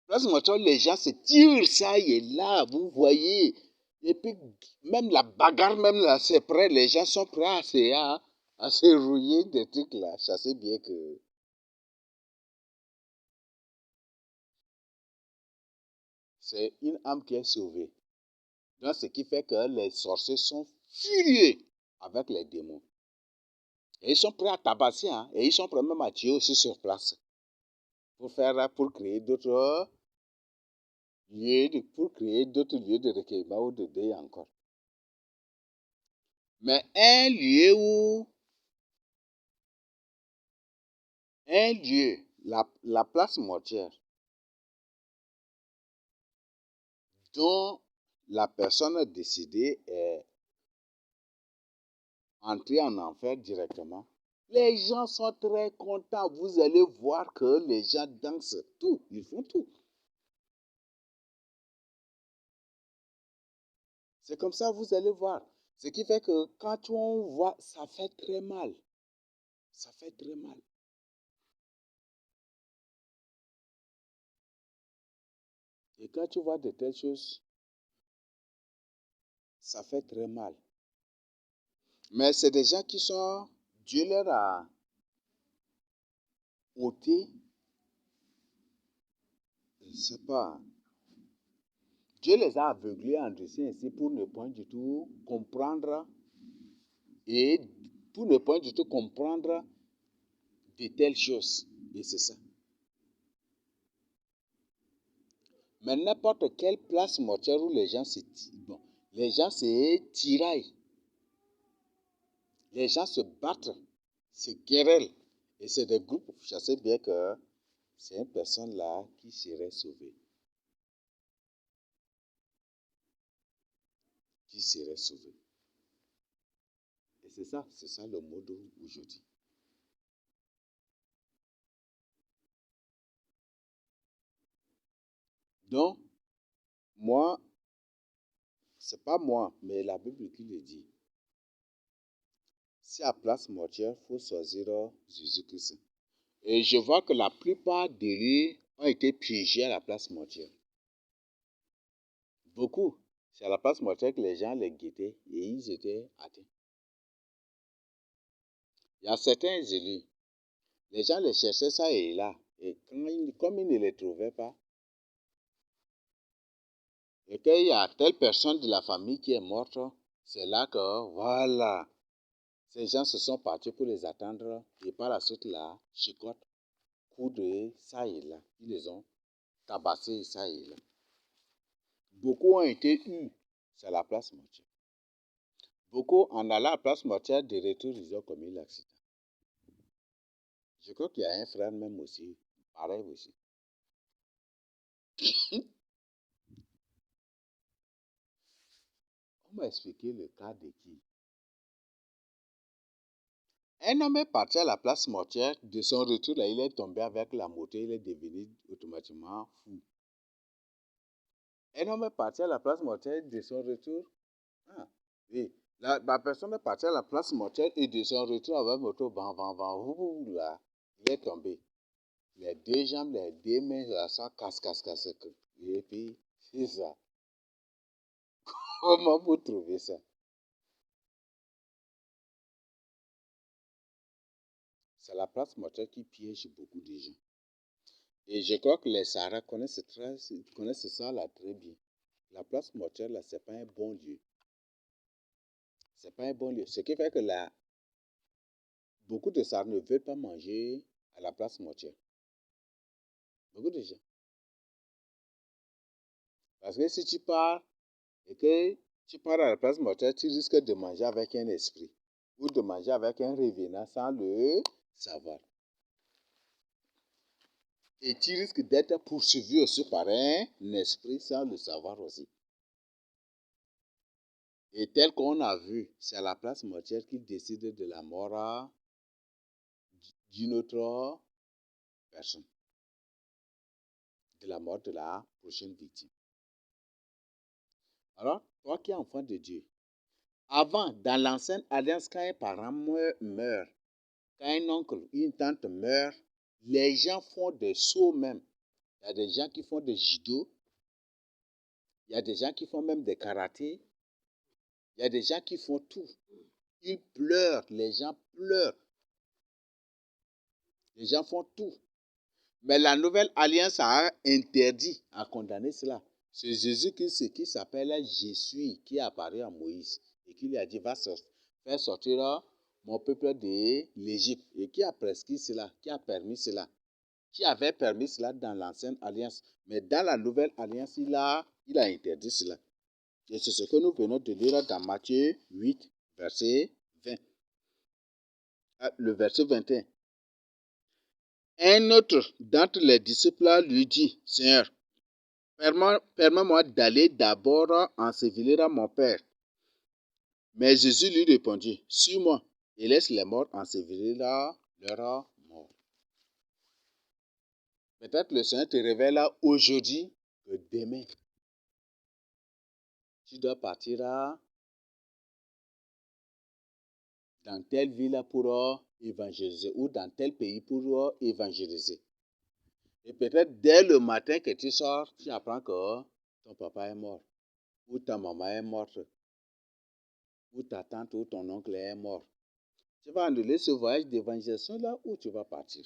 Place mortière, les gens se tirent ça et là, vous voyez. Et puis, même la bagarre, même là, c'est prêt, les gens sont prêts à se rouiller des trucs là. Chassez bien que c'est une âme qui est sauvée. Donc, ce qui fait que les sorciers sont furieux avec les démons. Et ils sont prêts à tabasser, hein, et ils sont prêts même à tuer aussi sur place. Pour créer d'autres pour créer d'autres lieux de recueillement ou de deuil encore. Mais un lieu, la place mortière, dont la personne décédée est entrée en enfer directement, les gens sont très contents. Vous allez voir que les gens dansent tout, ils font tout. C'est comme ça, vous allez voir. Ce qui fait que quand on voit, ça fait très mal. Ça fait très mal. Et quand tu vois de telles choses, ça fait très mal. Mais c'est des gens qui sont, Dieu leur a ôté, je ne sais pas, Dieu les a aveuglés, endurcis ainsi pour ne point du tout comprendre et pour ne point du tout comprendre de telles choses. Et c'est ça. Mais n'importe quelle place mortuaire où les gens se tiraillent, les gens se battent, se querellent. Et c'est des groupes, je sais bien que c'est une personne là qui serait sauvée. Qui serait sauvée. Et c'est ça le mot d'aujourd'hui. Donc, moi, c'est pas moi, mais la Bible qui le dit. Si à place mortuaire, il faut choisir Jésus-Christ. Et je vois que la plupart des lits ont été piégés à la place mortuaire. Beaucoup. C'est à la place mortuaire que les gens les guettaient et ils étaient atteints. Il y a certains élus, les gens les cherchaient ça et là. Et comme ils ne les trouvaient pas, et qu'il y a telle personne de la famille qui est morte, c'est là que, voilà, ces gens se sont partis pour les attendre et par la suite, là, chicote, coup de ça et là. Ils les ont tabassés ça et là. Beaucoup ont été eus sur la place mortuaire. Beaucoup, en allant à la place mortuaire, de retour, ils ont commis l'accident. Je crois qu'il y a un frère même aussi, pareil aussi. On m'a expliqué le cas de qui? Un homme est parti à la place mortuaire, de son retour là, il est tombé avec la moto, il est devenu automatiquement fou. Un homme est parti à la place mortuaire, de son retour. Ah, oui. La personne est partie à la place mortuaire et de son retour avec moto, là, il est tombé. Les deux jambes, les deux mains, là, ça casse. Et puis, c'est ça. Comment vous trouvez ça? C'est la place mortuaire qui piège beaucoup de gens. Et je crois que les Sahara connaissent ça là très bien. La place mortuaire, là, c'est pas un bon lieu. C'est pas un bon lieu. Ce qui fait que là, beaucoup de Sahara ne veulent pas manger à la place mortuaire. Beaucoup de gens. Parce que si tu pars et que tu pars à la place mortuaire, tu risques de manger avec un esprit ou de manger avec un revenant sans le savoir. Et tu risques d'être poursuivi aussi par un esprit sans le savoir aussi. Et tel qu'on a vu, c'est à la place mortuaire qu'il décide de la mort d'une autre personne, de la mort de la prochaine victime. Alors, toi qui es enfant de Dieu, avant, dans l'ancienne alliance, quand un parent meurt, quand un oncle ou une tante meurt, les gens font des sauts même. Il y a des gens qui font des judo, il y a des gens qui font même des karatés, il y a des gens qui font tout. Ils pleurent, les gens pleurent. Les gens font tout. Mais la nouvelle alliance a interdit, a condamné cela. C'est Jésus-Christ qui s'appelle Jésus qui est apparu à Moïse et qui lui a dit, va faire sortir mon peuple de l'Égypte. Et qui a prescrit cela, qui a permis cela, qui avait permis cela dans l'ancienne alliance. Mais dans la nouvelle alliance, il a interdit cela. Et c'est ce que nous venons de lire dans Matthieu 8, verset 20. Le verset 21. Un autre d'entre les disciples lui dit, Seigneur, permets-moi d'aller d'abord ensevelir mon père. Mais Jésus lui répondit, suis-moi et laisse les morts ensevelir leur mort. Peut-être le Seigneur te révèle aujourd'hui que demain, tu dois partir dans telle ville pour évangéliser ou dans tel pays pour évangéliser. Et peut-être dès le matin que tu sors, tu apprends que ton papa est mort, ou ta maman est morte, ou ta tante ou ton oncle est mort. Tu vas annuler ce voyage d'évangélisation là où tu vas partir.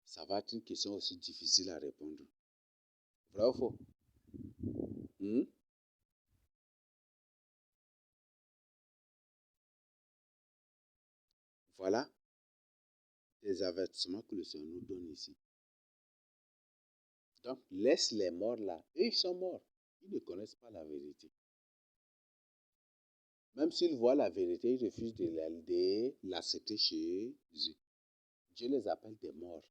Ça va être une question aussi difficile à répondre. Vrai ou faux? Voilà les avertissements que le Seigneur nous donne ici. Donc, laisse les morts là. Eux, ils sont morts. Ils ne connaissent pas la vérité. Même s'ils voient la vérité, ils refusent de l'accepter chez Jésus. Dieu les appelle des morts.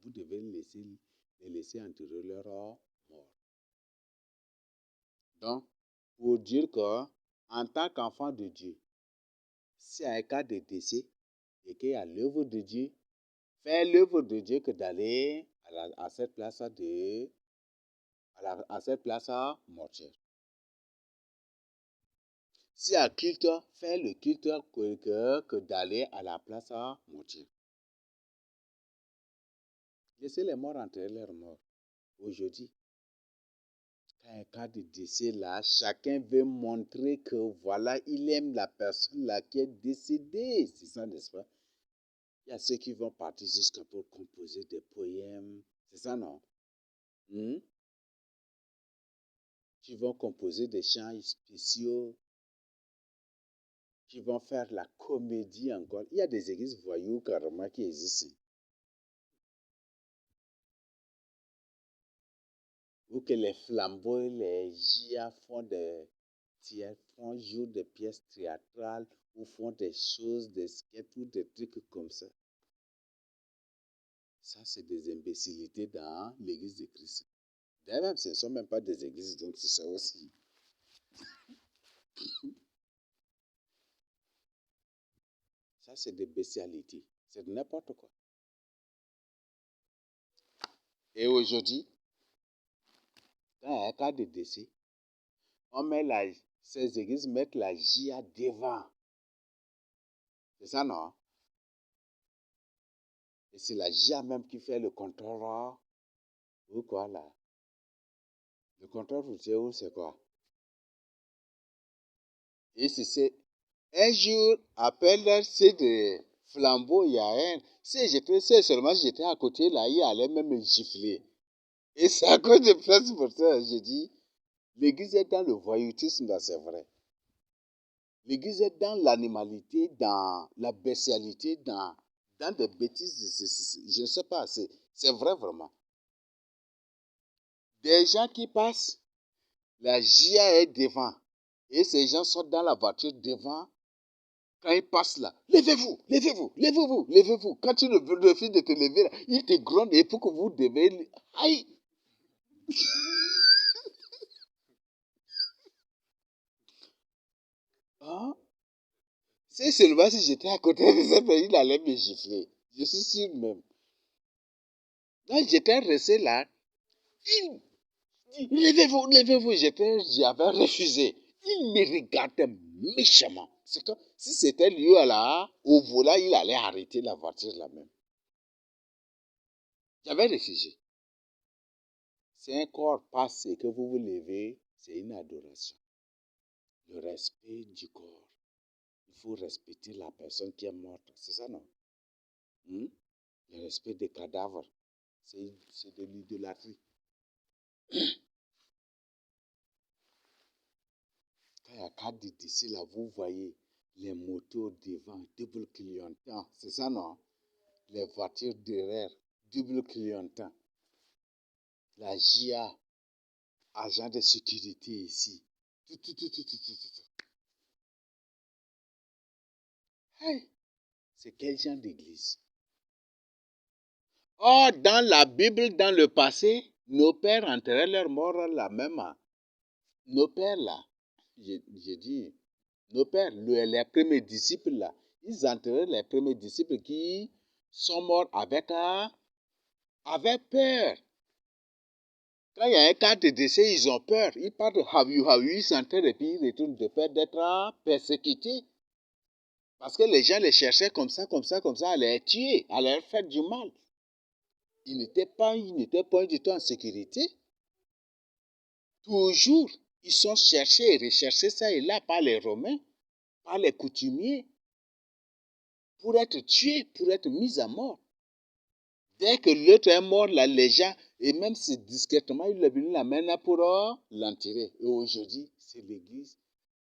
Vous devez les laisser enterrer leur mort. Donc, pour dire qu'en tant qu'enfant de Dieu, si à un cas de décès et qu'il y a l'œuvre de Dieu, fais l'œuvre de Dieu que d'aller à cette place à cette place mortuaire. Si à culte, fais le culte que d'aller à la place mortuaire. Laissez les morts enterrer leurs morts. Aujourd'hui, quand un cas de décès là, chacun veut montrer que voilà, il aime la personne là qui est décédée. C'est ça, n'est-ce pas? Il y a ceux qui vont partir jusqu'à pour composer des poèmes. C'est ça, non? Qui vont composer des chants spéciaux, qui vont faire la comédie encore. Il y a des églises voyous carrément qui existent. Où que les flambeaux, les GIA font jouent des pièces théâtrales ou font des choses, des sketchs ou des trucs comme ça. Ça, c'est des imbécilités dans l'église de Christ. D'ailleurs, même, ce ne sont même pas des églises, donc c'est ça aussi. Ça, c'est des bestialités. C'est n'importe quoi. Et aujourd'hui, quand il y a un cas de décès, ces églises mettent la GIA devant. C'est ça, non? Et c'est la GIA même qui fait le contrôle. Ou quoi, là? Le contrôle routier, ou c'est quoi? Et c'est un jour, appelle, c'est des flambeaux, il y a un. Si seulement j'étais à côté, là, il allait même me gifler. Et c'est à cause de place pour ça, j'ai dit, l'église est dans le voyoutisme, là, c'est vrai. L'église est dans l'animalité, dans la bestialité, dans dans des bêtises, je ne sais pas, c'est vrai vraiment. Des gens qui passent, la GIA est devant, et ces gens sont dans la voiture devant. Quand ils passent là, levez-vous, levez-vous, levez-vous, levez-vous. Quand tu refuses de te lever, là, ils te grondent et pour que vous devez... Aïe! Hein? C'est seulement si j'étais à côté de cette personne, il allait me gifler. Je suis sûr même. Quand j'étais resté là, il dit, levez-vous, levez-vous. J'avais refusé. Il me regardait méchamment. C'est comme si c'était lui là, au volant, il allait arrêter la voiture là même. J'avais refusé. Si un corps passe et que vous vous levez, c'est une adoration. Le respect du corps. Il faut respecter la personne qui est morte. C'est ça, non? Hmm? Le respect des cadavres. C'est de l'idolâtrie. Quand il y a 4 d'ici là, vous voyez les motos devant, double clientant. C'est ça, non? Les voitures derrière, double clientant. La GIA, agent de sécurité ici. Tout. Hey, c'est quel genre d'église? Or, dans la Bible, dans le passé, nos pères enterraient leurs morts là même. Nos pères là, j'ai dit, nos pères, les premiers disciples là, ils enterraient les premiers disciples qui sont morts avec peur. Quand il y a un cas de décès, ils ont peur. Ils parlent de have you, ils s'enterrent et puis ils retournent de peur d'être persécutés. Parce que les gens les cherchaient comme ça, à les tuer, à leur faire du mal. Ils n'étaient pas du tout en sécurité. Toujours, ils sont cherchés et recherchés ça et là par les Romains, par les coutumiers, pour être tués, pour être mis à mort. Dès que l'autre est mort, là, les gens, et même si discrètement, ils l'amènent pour l'enterrer. Et aujourd'hui, c'est l'église.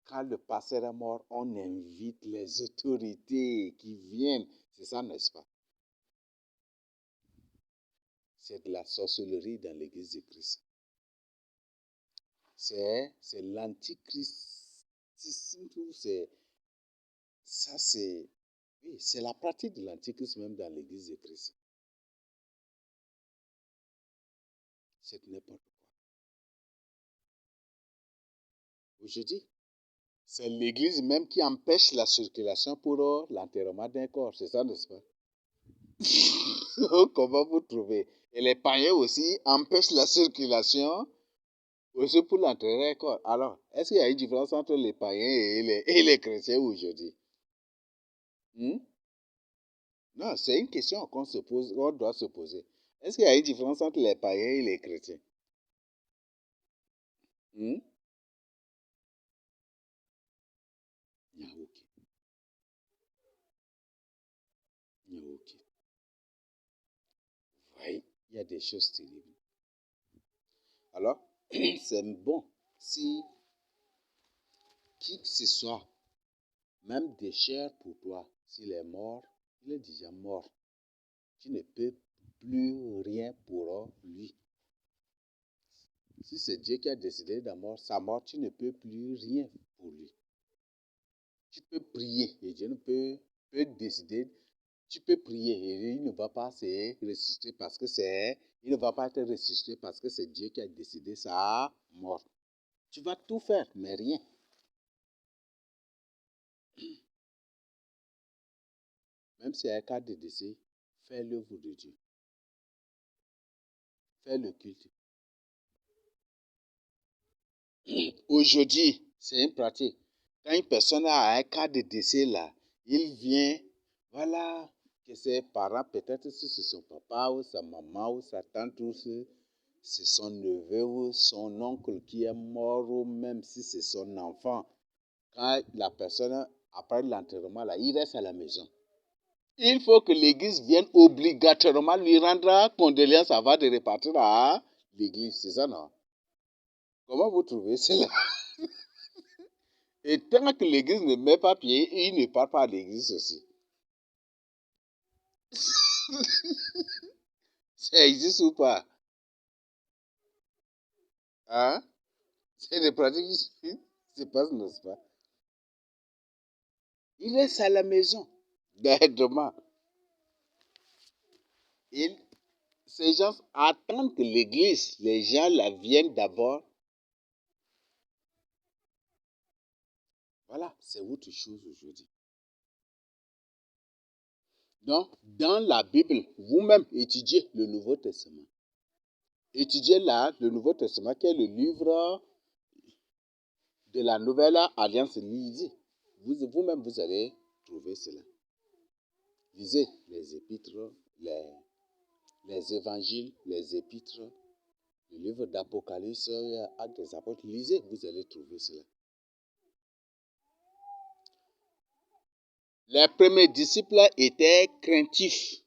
Quand le pasteur est mort, on invite les autorités qui viennent. C'est ça, n'est-ce pas? C'est de la sorcellerie dans l'église de Christ. C'est l'antichristisme, c'est la pratique de l'antichrist même dans l'église de Christ. C'est n'importe quoi. Aujourd'hui, c'est l'église même qui empêche la circulation pour l'enterrement d'un corps. C'est ça, n'est-ce pas? Comment vous trouvez? Et les païens aussi empêchent la circulation aussi pour l'enterrer d'un corps. Alors, est-ce qu'il y a une différence entre les païens et les chrétiens aujourd'hui? Hmm? Non, c'est une question qu'on doit se poser. Est-ce qu'il y a une différence entre les païens et les chrétiens? Hmm? Il n'y a aucun. Il n'y a aucun. Oui, il y a des choses terribles. Alors, c'est bon si qui que ce soit, même des chers pour toi, s'il est mort, il est déjà mort. Tu ne peux plus rien pour lui. Si c'est Dieu qui a décidé sa mort, tu ne peux plus rien pour lui. Tu peux prier et Dieu peut décider. Tu peux prier et il ne va pas se ressusciter il ne va pas être ressuscité parce que c'est Dieu qui a décidé sa mort. Tu vas tout faire, mais rien. Même s'il y a un cas de décès, fais l'œuvre de Dieu. Fais le culte. Aujourd'hui, c'est une pratique. Quand une personne a un cas de décès là, il vient, voilà, que ses parents, peut-être si c'est son papa ou sa maman ou sa tante ou si c'est son neveu ou son oncle qui est mort ou même si c'est son enfant, quand la personne, après l'enterrement là, il reste à la maison. Il faut que l'église vienne obligatoirement lui rendre condoléances avant de repartir à l'église. C'est ça, non? Comment vous trouvez cela? Et tant que l'église ne met pas pied, il ne part pas à l'église aussi. Ça existe ou pas? Hein? C'est des pratiques qui se passent, n'est-ce pas? Il reste à la maison, directement. Il, ces gens attendent que l'église, les gens la viennent d'abord. Voilà, c'est autre chose aujourd'hui. Donc, dans la Bible, vous-même étudiez le Nouveau Testament. Étudiez là le Nouveau Testament, qui est le livre de la Nouvelle Alliance. Lisez. Vous-même, vous allez trouver cela. Lisez les épîtres, les évangiles, les épîtres, le livre d'Apocalypse, Actes des apôtres. Lisez, vous allez trouver cela. Les premiers disciples étaient craintifs.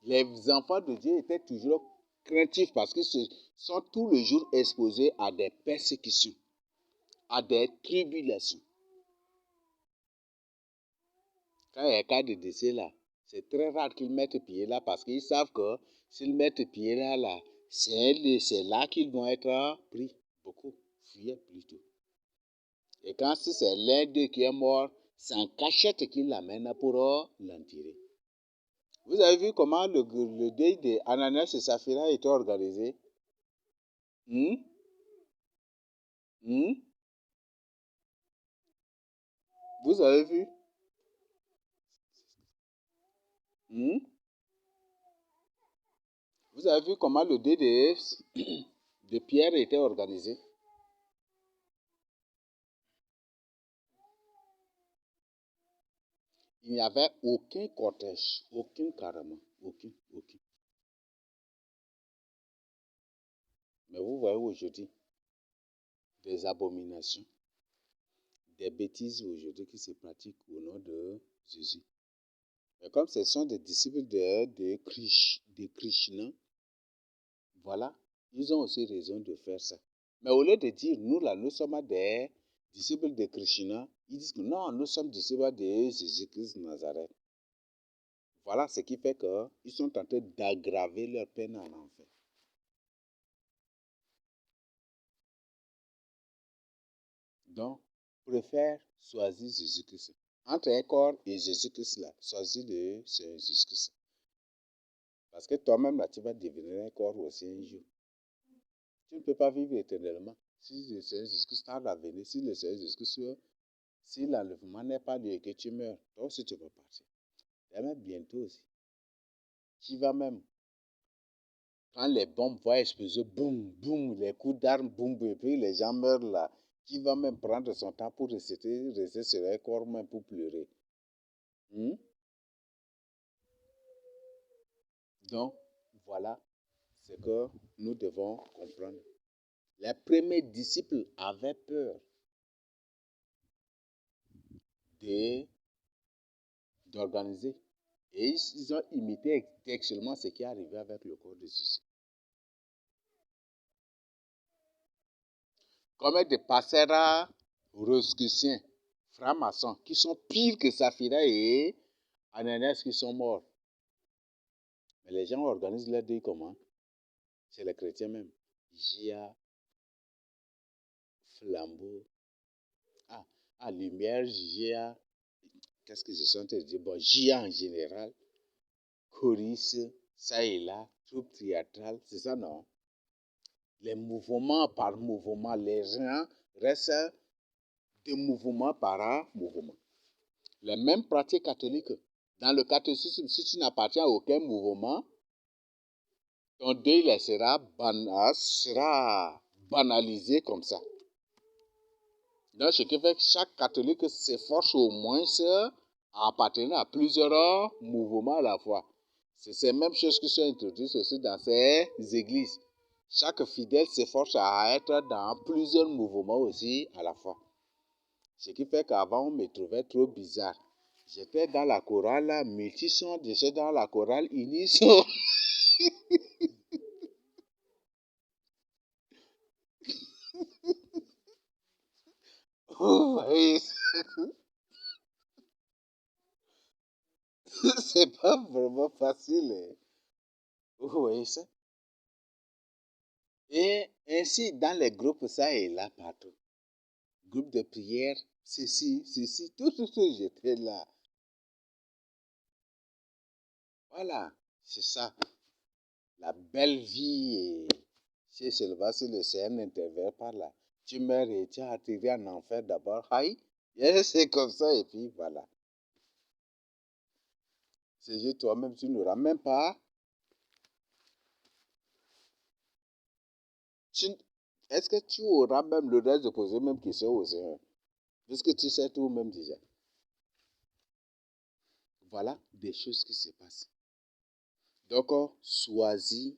Les enfants de Dieu étaient toujours craintifs parce qu'ils sont tout le jour exposés à des persécutions, à des tribulations. Quand il y a un cas de décès là, c'est très rare qu'ils mettent pied là parce qu'ils savent que s'ils mettent pied là, c'est là qu'ils vont être pris. Beaucoup fuyaient plutôt. Et quand si c'est l'un d'eux qui est mort, c'est en cachette qu'ils l'amènent pour l'enterrer. Vous avez vu comment le deuil d'Ananias et Saphira a été organisé? Hmm? Hmm? Vous avez vu? Hmm? Vous avez vu comment le deuil de Pierre a été organisé? Il n'y avait aucun cortège, aucun carrément, aucun. Mais vous voyez aujourd'hui des abominations, des bêtises aujourd'hui qui se pratiquent au nom de Jésus. Mais comme ce sont des disciples de Krishna, voilà, ils ont aussi raison de faire ça. Mais au lieu de dire, nous là, nous sommes des disciples de Krishna, ils disent que non, nous sommes disciples de Jésus-Christ de Nazareth. Voilà ce qui fait qu'ils sont en train d'aggraver leur peine en enfer. Donc, préfère choisir Jésus-Christ. Entre un corps et Jésus-Christ, là, choisis le Seigneur Jésus-Christ. Parce que toi-même, là, tu vas devenir un corps aussi un jour. Tu ne peux pas vivre éternellement. Si le Seigneur Jésus-Christ tarde à venir, si le Seigneur Jésus-Christ, si l'enlèvement n'est pas lieu et que tu meurs, toi aussi tu vas partir. Et même bientôt aussi. Tu vas même, quand les bombes vont exploser, boum, boum, les coups d'armes, boum, et puis les gens meurent là, qui va même prendre son temps pour rester sur un corps même pour pleurer. Hmm? Donc, voilà ce que nous devons comprendre. Les premiers disciples avaient peur d'organiser. Et ils ont imité textuellement ce qui est arrivé avec le corps de Jésus. Comme des pasteurs rosicruciens, francs-maçons, qui sont pires que Saphira et Ananias qui sont morts. Mais les gens organisent leur deuil comment? C'est les chrétiens même. Gia, flambeau, lumière, Gia, qu'est-ce que je suis en train de dire? Bon, Gia en général, chorus, ça et là, troupe théâtrale, c'est ça non? Les mouvements par mouvement, les gens restent de mouvement par mouvement. Les mêmes pratiques catholiques. Dans le catéchisme, si tu n'appartiens à aucun mouvement, ton deuil sera banalisé comme ça. Donc, ce qui fait que chaque catholique s'efforce au moins à appartenir à plusieurs mouvements à la fois. C'est ces mêmes choses qui sont introduites aussi dans ces églises. Chaque fidèle s'efforce à être dans plusieurs mouvements aussi à la fois. Ce qui fait qu'avant, on me trouvait trop bizarre. J'étais dans la chorale multison, j'étais dans la chorale unison. Oh, c'est pas vraiment facile, hein. Vous voyez ça? Et ainsi, dans les groupes, ça et là, partout. Groupe de prière, ceci, tout, j'étais là. Voilà, c'est ça. La belle vie, et c'est seulement si le Seigneur n'intervient pas là. Tu meurs et tu as atterri en enfer d'abord. Aïe, et c'est comme ça, et puis voilà. C'est juste toi-même, tu n'auras même pas. Est-ce que tu auras même l'audace de poser même question au Seigneur? Puisque tu sais tout même déjà. Voilà des choses qui se passent. Donc, choisis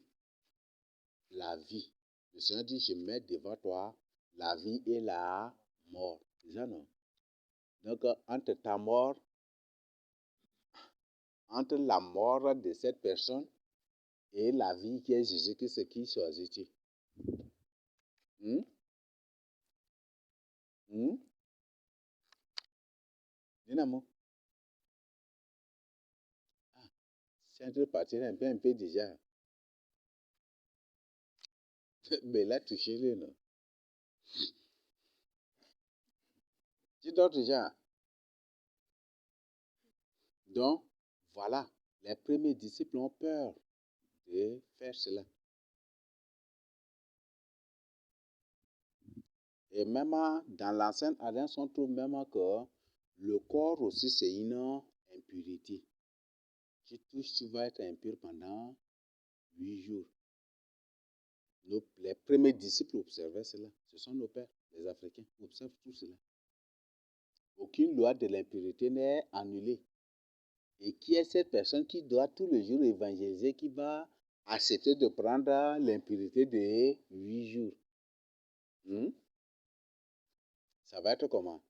la vie. Le Seigneur dit, je mets devant toi la vie et la mort. Déjà non. Donc, entre la mort de cette personne et la vie qui est Jésus-Christ, qui choisis-tu? Hmm? Hmm? Dynamo. Ah, c'est en train de partir un peu déjà. Mais là, touché-le, non? Tu dors déjà. Donc, voilà. Les premiers disciples ont peur de faire cela. Et même dans l'ancienne alliance, on trouve même que le corps aussi, c'est une impurité. Tu touches, tu vas être impur pendant 8 jours. Les premiers disciples observaient cela. Ce sont nos pères, les Africains, observent tout cela. Aucune loi de l'impurité n'est annulée. Et qui est cette personne qui doit tout le jour évangéliser, qui va accepter de prendre l'impurité de 8 jours? Ça va être comment?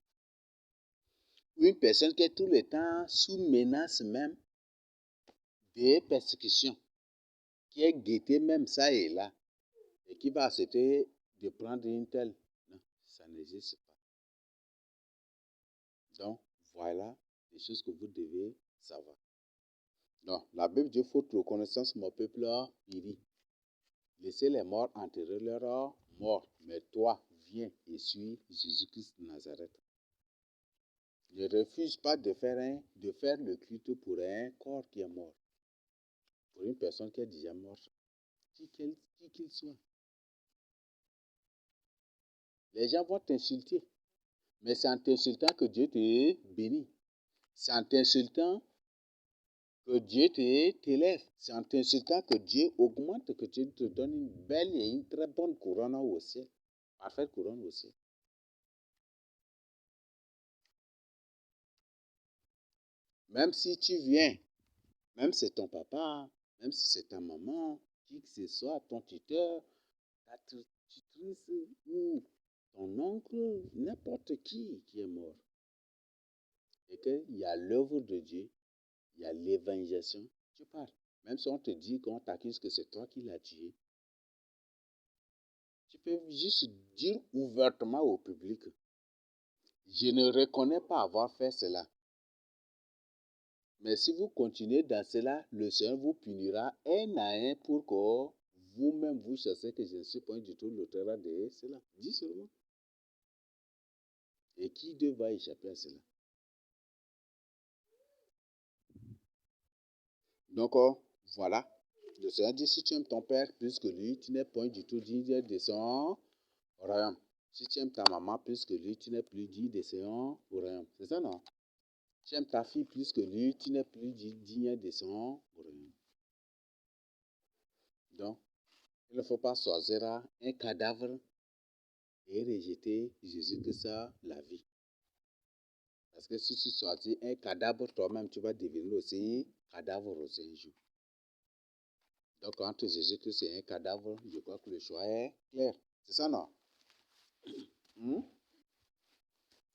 Une personne qui est tout le temps sous menace même de persécution, qui est guettée même ça et là, et qui va accepter de prendre une telle. Non, ça n'existe pas. Donc, voilà les choses que vous devez savoir. Donc, la Bible dit, faute reconnaissance, mon peuple a péri. Laissez les morts enterrer leurs morts, mais toi, viens et suis Jésus-Christ de Nazareth. Ne refuse pas de faire le culte pour un corps qui est mort, pour une personne qui est déjà morte, qui qu'il soit. Les gens vont t'insulter, mais c'est en t'insultant que Dieu te bénit. C'est en t'insultant que Dieu t'élève. C'est en t'insultant que Dieu augmente, que Dieu te donne une belle et une très bonne couronne au ciel. Parfaite couronne au ciel. Même si tu viens, même si c'est ton papa, même si c'est ta maman, qui que ce soit, ton tuteur, ta tutrice ou ton oncle, n'importe qui est mort. Et qu'il y a l'œuvre de Dieu, il y a l'évangélisation, tu parles. Même si on te dit qu'on t'accuse que c'est toi qui l'as tué, tu peux juste dire ouvertement au public, je ne reconnais pas avoir fait cela. Mais si vous continuez dans cela, le Seigneur vous punira un à un pour que vous-même vous chassez que je ne suis pas du tout l'auteur de cela. Dis seulement. Et qui devra échapper à cela? Donc, voilà. Le Seigneur dit, si tu aimes ton père plus que lui, tu n'es point du tout digne de son royaume. Si tu aimes ta maman plus que lui, tu n'es plus digne de son royaume. C'est ça, non? Tu aimes ta fille plus que lui, tu n'es plus digne de son royaume. Donc, il ne faut pas choisir un cadavre et rejeter Jésus-Christ la vie. Parce que si tu choisis un cadavre, toi-même, tu vas devenir aussi cadavre aussi un jour. Donc, entre Jésus-Christ et un cadavre, je crois que le choix est clair. C'est ça, non?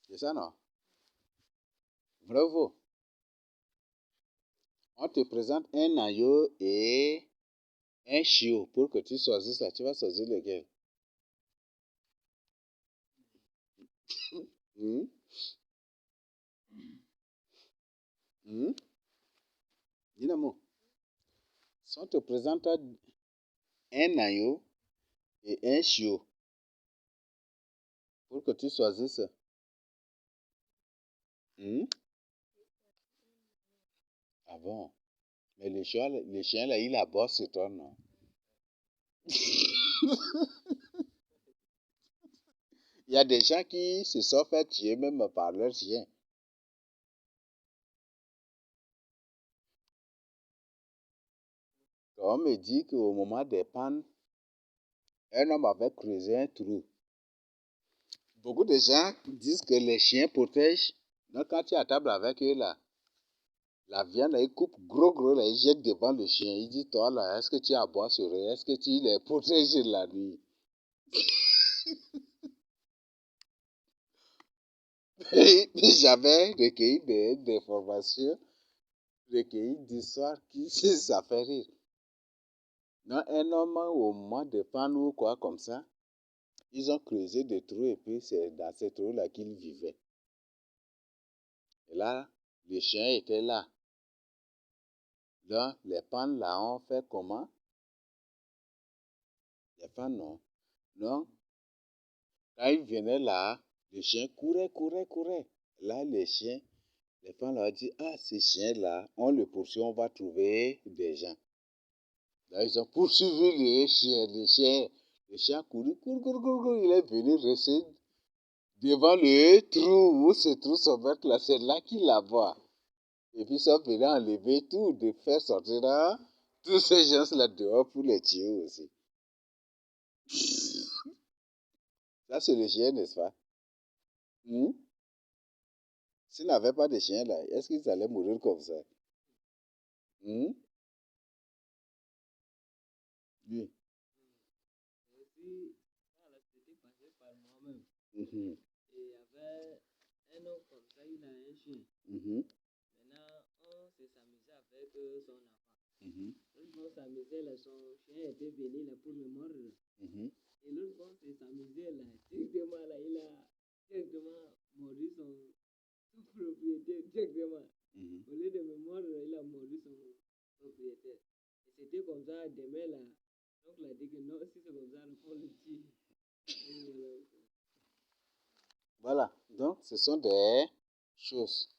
C'est ça, non? Bravo. On te présente un agneau et un chiot pour que tu choisisses là. Tu vas choisir lequel? Dynamo, si on te présente un agneau et un chiot pour que tu choisisses, ah bon, mais le chien là, il aboie sur toi, non? Il y a des gens qui se sont fait tuer même par leur chien. On me dit qu'au moment des pannes, un homme avait creusé un trou. Beaucoup de gens disent que les chiens protègent. Donc quand tu es à table avec eux là, la viande, ils coupent gros là, ils jettent devant le chien. Ils disent, toi là, est-ce que tu aboies sur eux? Est-ce que tu les protèges la nuit? J'avais recueilli des informations, recueilli d'histoires qui ça fait rire. Non, un homme au mois de panne ou quoi comme ça, ils ont creusé des trous et puis c'est dans ces trous-là qu'ils vivaient. Et là, le chien était là. Donc, les pannes là ont fait comment? Les pannes non. Donc, quand ils venaient là, le chien courait. Là, les pannes leur ont dit, ah, ce chien-là, on le poursuit, on va trouver des gens. Là, ils ont poursuivi le chien a couru, il est venu rester devant le trou où se trouve son maître là, c'est là qu'il la voit. Et puis, ils sont venus enlever tout, de faire sortir là, tous ces gens-là dehors pour les tuer aussi. Ça, c'est le chien, n'est-ce pas? S'ils n'avaient pas de chien là, est-ce qu'ils allaient mourir comme ça? Hmm? Oui. Aussi, quand la société passait par moi-même, Mhm. et il y avait un homme comme ça, il a un chien. Mhm. Maintenant, on s'amusait avec son enfant. Mhm. L'autre fois, on s'amusait là, son chien était venu là pour le mordre. Mhm. Et l'autre fois, on s'amusait là, directement là, il a directement mordu son propriétaire, directement. Mhm. Au lieu de me mordre, il a mordu son propriétaire. Et c'était comme ça, demain là, donc il a dit que non, si c'est comme ça, on le tue. Voilà. Donc, ce sont des choses.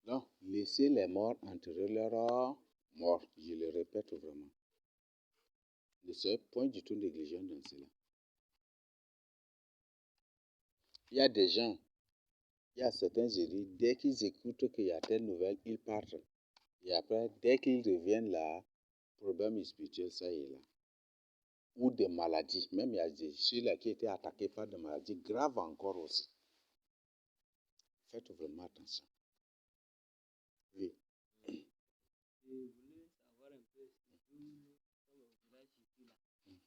Donc, laissez les morts enterrer leurs morts. Je le répète vraiment. Ne soyez point du tout négligent dans cela. Il y a des gens, il y a certains élus, dès qu'ils écoutent qu'il y a telle nouvelle, ils partent. Et après, dès qu'ils reviennent là, problème spirituel, ça y est là. Ou des maladies. Même il y a des ceux-là qui étaient attaqués par des maladies graves encore aussi. Faites vraiment attention. Oui. Je voulais savoir un peu, surtout dans le village ici là.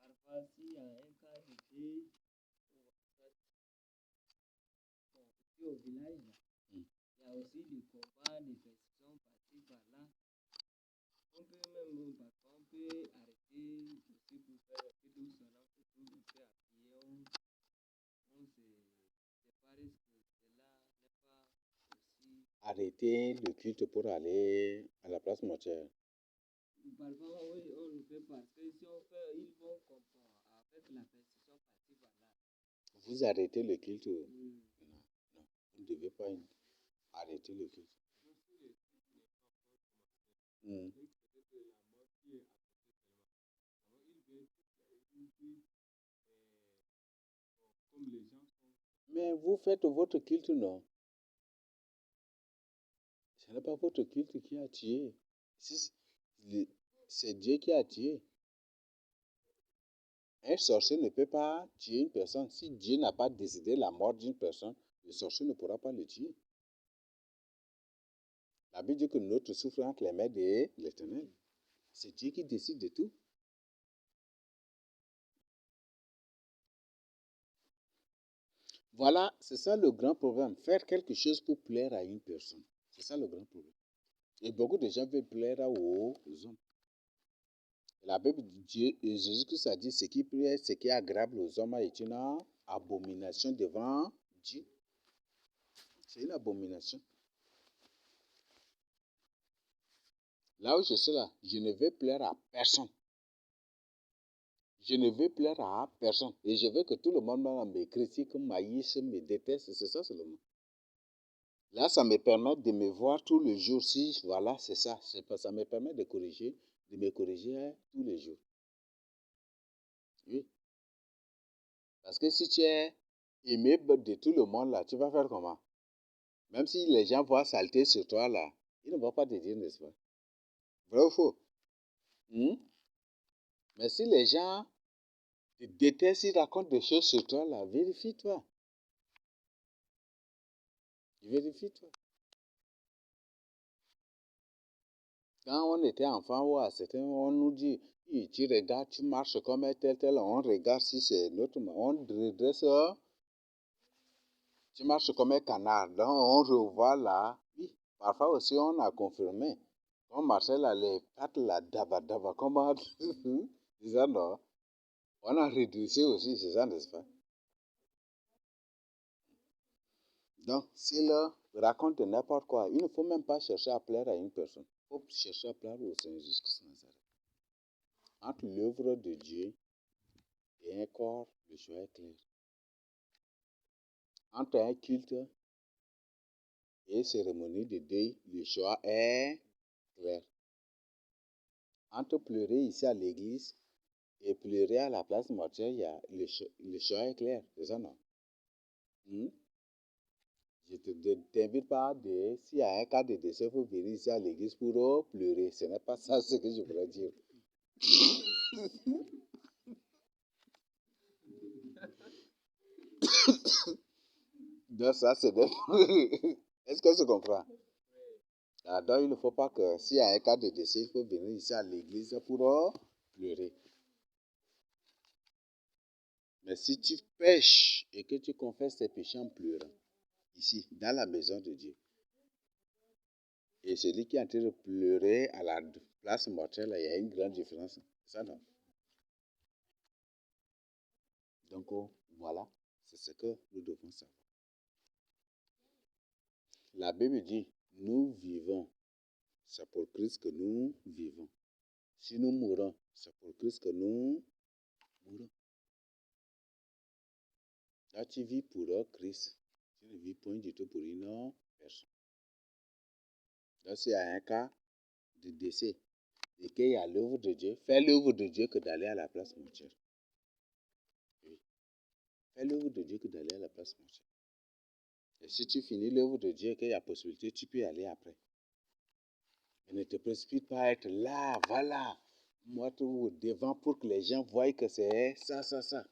Parfois, s'il y a un cas de décès, ici au village là, il y a aussi des combats, des persécutions par-ci par-là. On peut même, parfois, on peut arrêter aussi pour faire un peu doucement, surtout un peu appuyer, on se sépare que cela n'est pas aussi. Arrêtez le culte pour aller à la place mortuaire. Parfois, oui, on le fait parce que si on fait, ils vont comprendre avec la persécution par-ci par-là. Vous arrêtez le culte. Non, Mm. non, vous ne devez pas arrêter le culte. Mm. Mais vous faites votre culte, non? Ce n'est pas votre culte qui a tué. C'est Dieu qui a tué. Un sorcier ne peut pas tuer une personne. Si Dieu n'a pas décidé la mort d'une personne, le sorcier ne pourra pas le tuer. La Bible dit que notre souffle entre les mains de l'Éternel. C'est Dieu qui décide de tout. Voilà, c'est ça le grand problème. Faire quelque chose pour plaire à une personne. C'est ça le grand problème. Et beaucoup de gens veulent plaire aux hommes. La Bible dit, Jésus-Christ a dit, ce qui plaît, ce qui est agréable aux hommes est une abomination devant Dieu. C'est une abomination. Là où je suis là, je ne veux plaire à personne. Je ne veux plaire à personne. Et je veux que tout le monde me critique, m'haïsse, me déteste. C'est ça seulement. Là, ça me permet de me voir tous les jours. Si, voilà, c'est ça. Ça me permet de me corriger tous les jours. Oui. Parce que si tu es aimé de tout le monde, là, tu vas faire comment? Même si les gens voient saleté sur toi, là, ils ne vont pas te dire, n'est-ce pas? Vrai ou faux? Mais si les gens te détestent, ils racontent des choses sur toi, là, vérifie-toi. Vérifie-toi. Quand on était enfant ou à certains, on nous dit, tu regardes, tu marches comme tel, on regarde si c'est notre, on redresse, tu marches comme un canard, donc on revoit là, oui, parfois aussi on a confirmé, on marchait là, les pattes là, daba, comment, c'est ça non? On a réduit aussi, c'est ça n'est-ce pas? Donc, s'il raconte n'importe quoi, il ne faut même pas chercher à plaire à une personne, il faut chercher à plaire au Seigneur Jésus-Christ Nazareth. Entre l'œuvre de Dieu et un corps, le choix est clair. Entre un culte et une cérémonie de deuil, le choix est clair. Entre pleurer ici à l'église et pleurer à la place mortuaire, il y a le choix est clair. C'est ça, non? Je ne t'invite pas, s'il y a un cas de décès, il faut venir ici à l'église pour pleurer. Ce n'est pas ça ce que je voudrais dire. Donc ça, c'est Est-ce que tu comprends? Donc, il ne faut pas que, s'il y a un cas de décès, il faut venir ici à l'église pour pleurer. Mais si tu pêches et que tu confesses tes péchés en pleurant, ici, dans la maison de Dieu, et celui qui est en train de pleurer à la place mortelle, il y a une grande différence. Ça, non? Donc, voilà, c'est ce que nous devons savoir. La Bible dit, nous vivons, c'est pour Christ que nous vivons. Si nous mourons, c'est pour Christ que nous mourons. Là, tu vis pour Christ. Tu ne vis point du tout pour une personne. Là, s'il y a un cas de décès et qu'il y a l'œuvre de Dieu, fais l'œuvre de Dieu que d'aller à la place mortuaire. Oui. Fais l'œuvre de Dieu que d'aller à la place mortuaire. Et si tu finis l'œuvre de Dieu et qu'il y a possibilité, tu peux y aller après. Mais ne te précipite pas à être là, voilà, moi tout devant pour que les gens voient que c'est ça.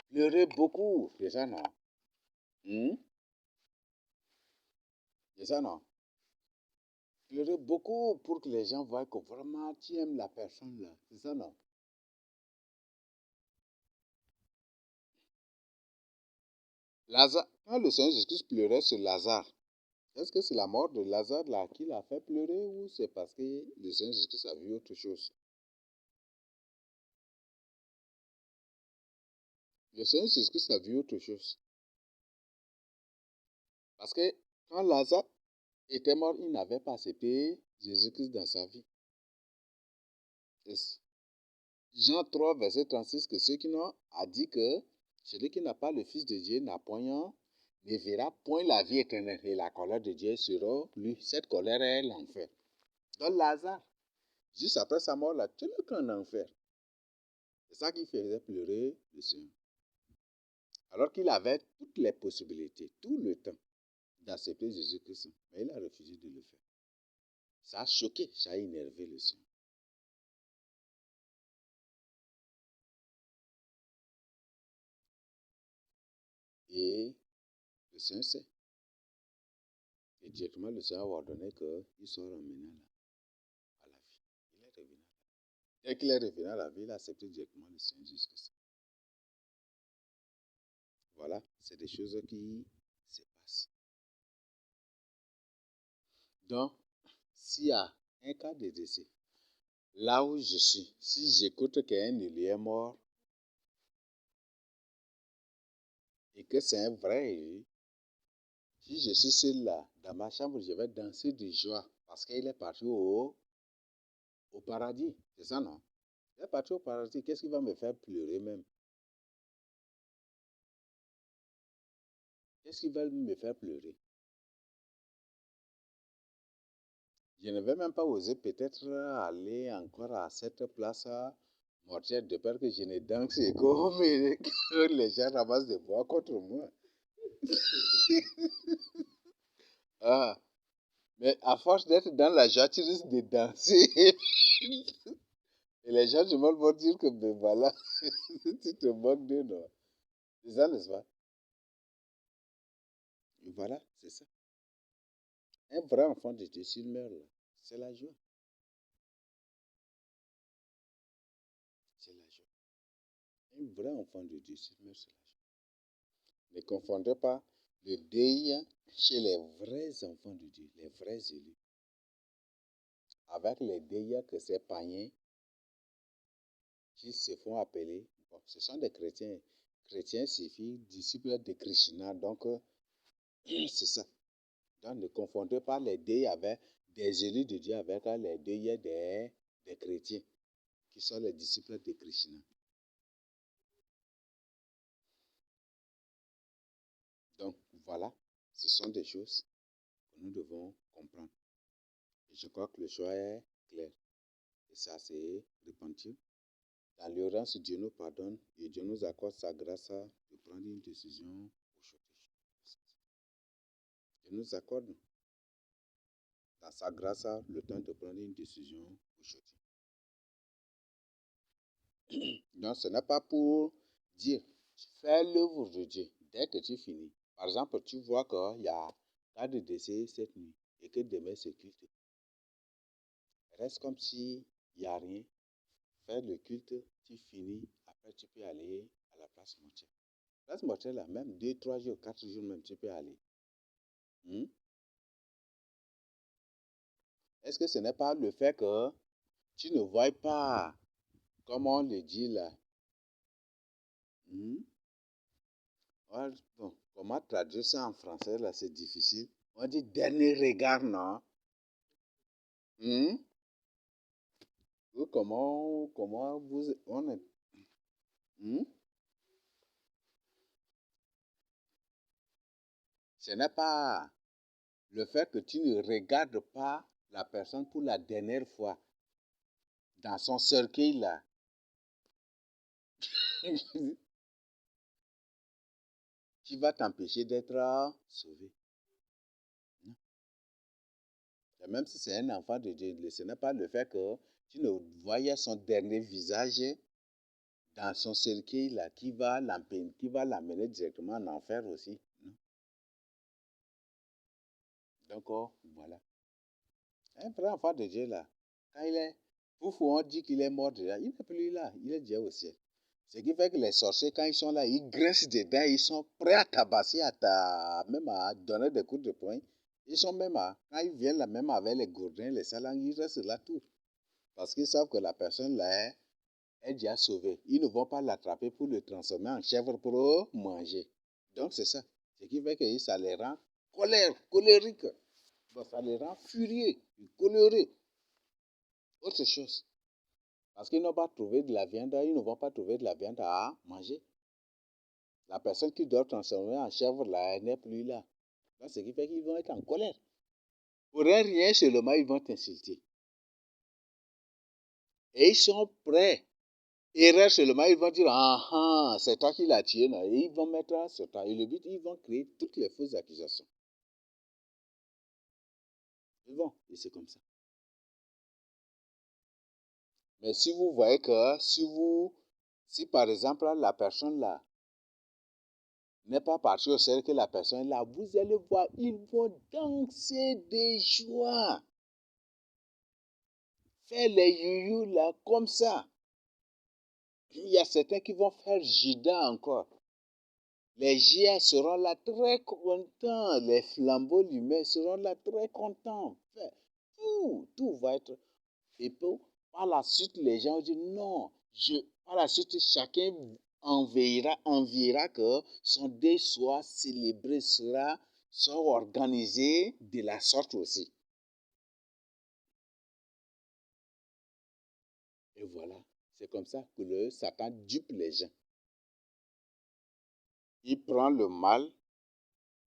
Pleurer beaucoup, c'est ça non? C'est ça non? Pleurer beaucoup pour que les gens voient que vraiment tu aimes la personne là, c'est ça non? Lazare, quand le Seigneur Jésus pleurait sur Lazare, est-ce que c'est la mort de Lazare là qui l'a fait pleurer ou c'est parce que le Seigneur Jésus a vu autre chose? Le Seigneur Jésus a vu autre chose. Parce que quand Lazare était mort, il n'avait pas accepté Jésus-Christ dans sa vie. Jean 3, verset 36, que ceux qui n'ont a dit que celui qui n'a pas le Fils de Dieu ne verra point la vie éternelle et la colère de Dieu sera lui. Cette colère est l'enfer. Donc Lazare, juste après sa mort, là, tu n'es qu'en enfer. C'est ça qui faisait pleurer le Seigneur. Alors qu'il avait toutes les possibilités, tout le temps, d'accepter Jésus-Christ, mais il a refusé de le faire. Ça a choqué, ça a énervé le Seigneur. Et le Seigneur sait. Et directement, le Seigneur a ordonné qu'il soit ramené à la vie. Il est revenu. Dès qu'il est revenu à la vie, il a accepté directement le Seigneur Jésus-Christ. Voilà, c'est des choses qui se passent. Donc, s'il y a un cas de décès, là où je suis, si j'écoute qu'un élu est mort et que c'est un vrai élu, si je suis seul là, dans ma chambre, je vais danser de joie parce qu'il est parti au au paradis. C'est ça, non? Il est parti au paradis. Qu'est-ce qui va me faire pleurer même? Qu'est-ce qui va me faire pleurer? Je ne vais même pas oser peut-être aller encore à cette place mortuaire de peur que je ne danse et que les gens ramassent des bois contre moi. Ah, mais à force d'être dans la joie, tu risques de danser. Et les gens du monde vont dire que, ben voilà, tu te moques d'eux, non? C'est ça, n'est-ce pas? Et voilà, c'est ça. Un vrai enfant de Dieu, s'il meurt, là, c'est la joie. C'est la joie. Un vrai enfant de Dieu, s'il meurt, c'est la joie. Ne confondez pas le deuil chez les vrais enfants de Dieu, les vrais élus, avec les deuils que ces païens qui se font appeler, bon, ce sont des chrétiens. Chrétiens signifie disciples de Krishna, donc c'est ça. Donc ne confondez pas les deuils avec des élus de Dieu avec les deuils des chrétiens, qui sont les disciples de Krishna. Donc voilà, ce sont des choses que nous devons comprendre. Et je crois que le choix est clair. Et ça, c'est repentir. Dans l'urgence, Dieu nous pardonne et Dieu nous accorde sa grâce de prendre une décision aujourd'hui. Dieu nous accorde dans sa grâce le temps de prendre une décision aujourd'hui. Donc, ce n'est pas pour dire, fais l'œuvre de Dieu dès que tu finis. Par exemple, tu vois qu'il y a cas de décès cette nuit et que demain c'est culte. Reste comme s'il n'y a rien. Fais le culte, tu finis, après tu peux aller à la place mortuaire. La place mortuaire, là, même 2, 3 jours, 4 jours même, tu peux aller. Est-ce que ce n'est pas le fait que tu ne vois pas, comme on le dit là, bon, comment traduire ça en français là, c'est difficile. On dit dernier regard, non? Ou comment vous, on est, ce n'est pas le fait que tu ne regardes pas la personne pour la dernière fois dans son cercueil là. Qui va t'empêcher d'être sauvé. Non. Et même si c'est un enfant de Dieu, ce n'est pas le fait que tu ne voyais son dernier visage dans son cercueil là qui va l'amener directement en enfer aussi. Non. Donc, voilà. Un vrai enfant de Dieu là, quand il est foufou, on dit qu'il est mort déjà, il n'est plus là, il est déjà au ciel. Ce qui fait que les sorciers, quand ils sont là, ils grincent des dents, ils sont prêts à tabasser, même à donner des coups de poing. Ils sont même quand ils viennent là, même avec les gourdins, les salangues, ils restent là tout. Parce qu'ils savent que la personne là est déjà sauvée. Ils ne vont pas l'attraper pour le transformer en chèvre pour manger. Donc c'est ça. Ce qui fait que ça les rend colériques. Bon, ça les rend furieux, coléreux. Autre chose. Parce qu'ils n'ont pas trouvé de la viande, ils ne vont pas trouver de la viande à manger. La personne qui doit transformer en chèvre là, elle n'est plus là. Donc, ce qui fait qu'ils vont être en colère. Pour rien seulement, ils vont t'insulter. Et ils sont prêts. Erreur seulement, ils vont dire, c'est toi qui l'as tué. Non? Et ils vont mettre sur toi. Et le but, ils vont créer toutes les fausses accusations. Ils vont. Et c'est comme ça. Mais si vous voyez que, si par exemple, la personne là, n'est pas partie au cercle que la personne est là, vous allez voir, ils vont danser de joie. Faire les youyou là, comme ça. Il y a certains qui vont faire Judas encore. Les GIA seront là très contents. Les flambeaux lumineux seront là très contents. Tout va être. Et puis, par la suite, les gens disent non. Par la suite, chacun enviera que son deuil soit célébré, soit organisé de la sorte aussi. Et voilà, c'est comme ça que le Satan dupe les gens. Il prend le mal,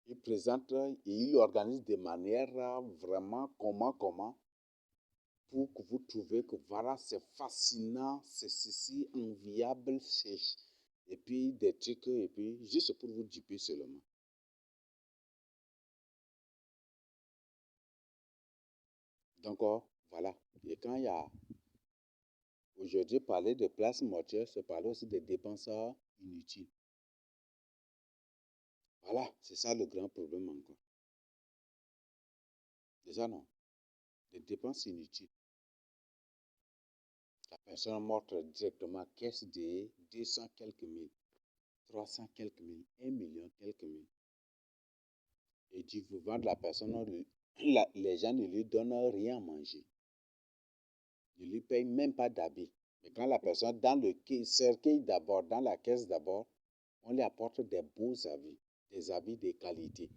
il présente et il organise de manière vraiment comment, pour que vous trouviez que voilà, c'est fascinant, c'est ceci, enviable, et puis des trucs, et puis juste pour vous duper seulement. Donc, voilà. Et quand il y a aujourd'hui parler de place mortuaire, c'est parler aussi des dépenses inutiles. Voilà, c'est ça le grand problème encore. Déjà non, des dépenses inutiles. La personne morte directement caisse de 200 quelques mille, 300 quelques mille, 1 million quelques mille. Et tu veux vendre la personne, les gens ne lui donnent rien à manger. Ne lui payent même pas d'habits. Mais quand la personne, dans le cercueil d'abord, dans la caisse d'abord, on lui apporte des beaux habits, des habits de qualité.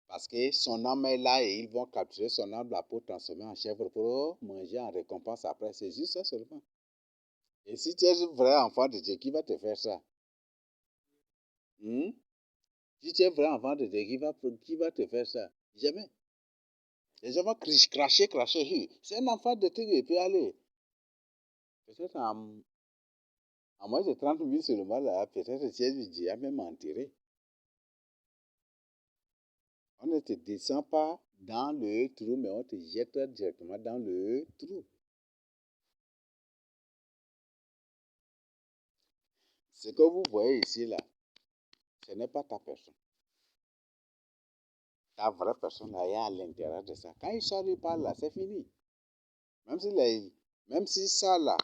Parce que son âme est là et ils vont capturer son âme là pour transformer en chèvre pour manger en récompense après. C'est juste ça seulement. Et si tu es un vrai enfant de Dieu, qui va te faire ça? Si tu es un vrai enfant de Dieu, qui va te faire ça? Jamais. Les gens vont cracher. C'est un enfant de Dieu, il peut aller. Peut-être à moins de 30 000 seulement là, peut-être tu es déjà même enterré. On ne te descend pas dans le trou, mais on te jette directement dans le trou. Ce que vous voyez ici là, ce n'est pas ta personne. Ta vraie personne là est à l'intérieur de ça. Quand il sort, il parle là, c'est fini. Même si ça là,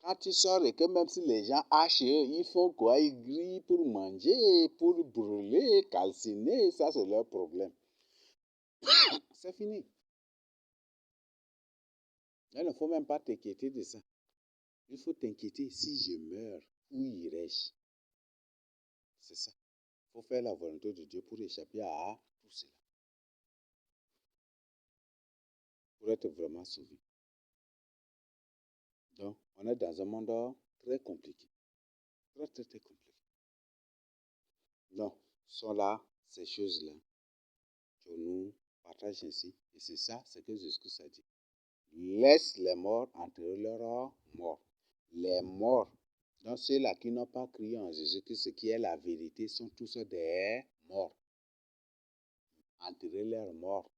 quand tu sors et que même si les gens hachent, ils font quoi? Ils grillent pour manger, pour brûler, calciner, ça c'est leur problème. C'est fini. Il ne faut même pas t'inquiéter de ça. Il faut t'inquiéter si je meurs, où irai-je? C'est ça. Il faut faire la volonté de Dieu pour échapper à tout cela. Pour être vraiment sauvé. Donc, on est dans un monde très compliqué. Très compliqué. Donc, sont là ces choses-là que nous partageons ici. Et c'est ça, c'est que Jésus a dit. Laisse les morts enterrer leurs morts. Les morts, donc ceux-là qui n'ont pas crié en Jésus-Christ, ce qui est la vérité, sont tous des morts. Enterrer leurs morts.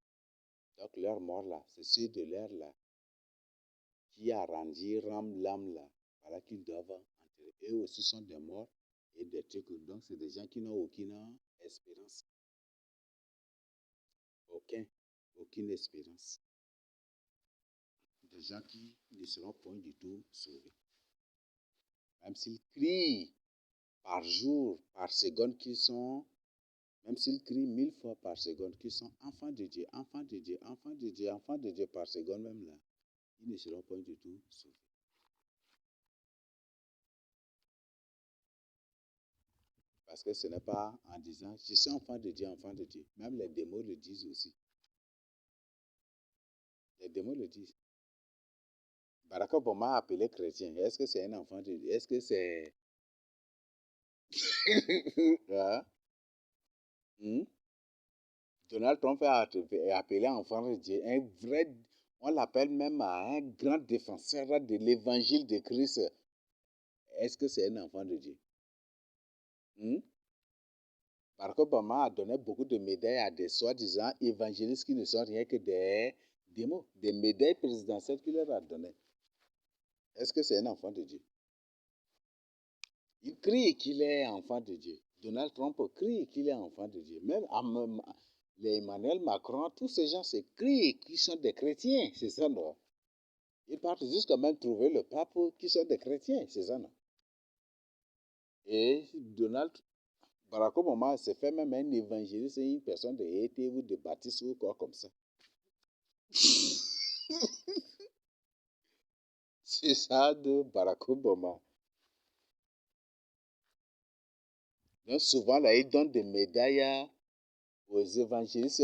Donc leurs morts là, c'est ceux de l'air là, qui a rendu l'âme là, voilà qu'ils doivent enterrer. Eux aussi sont des morts et des trucs. Donc c'est des gens qui n'ont aucune espérance. Aucune espérance. Des gens qui ne seront point du tout sauvés. Même s'ils crient par jour, par seconde, qu'ils sont, même s'ils crient 1000 fois par seconde, qu'ils sont enfants de Dieu, enfants de Dieu, enfants de Dieu, enfants de Dieu par seconde même là, ils ne seront point du tout sauvés. Parce que ce n'est pas en disant, je suis enfant de Dieu, enfant de Dieu. Même les démons le disent aussi. Les démons le disent. Barack Obama a appelé chrétien. Est-ce que c'est un enfant de Dieu? Est-ce que c'est... hein? Donald Trump est appelé enfant de Dieu. Un vrai, on l'appelle même un grand défenseur de l'évangile de Christ. Est-ce que c'est un enfant de Dieu? Barack Obama a donné beaucoup de médailles à des soi-disant évangélistes qui ne sont rien que des démons, des médailles présidentielles qu'il leur a données. Est-ce que c'est un enfant de Dieu? Il crie qu'il est enfant de Dieu. Donald Trump crie qu'il est enfant de Dieu. Même Emmanuel Macron, tous ces gens se crient qu'ils sont des chrétiens, c'est ça, non? Ils partent jusqu'à même trouver le pape qui sont des chrétiens, c'est ça, non? Et Barack Obama s'est fait même un évangéliste, une personne de été ou de baptiste ou quoi comme ça. C'est ça de Barack Obama. Donc souvent, là, ils donnent des médailles aux évangélistes,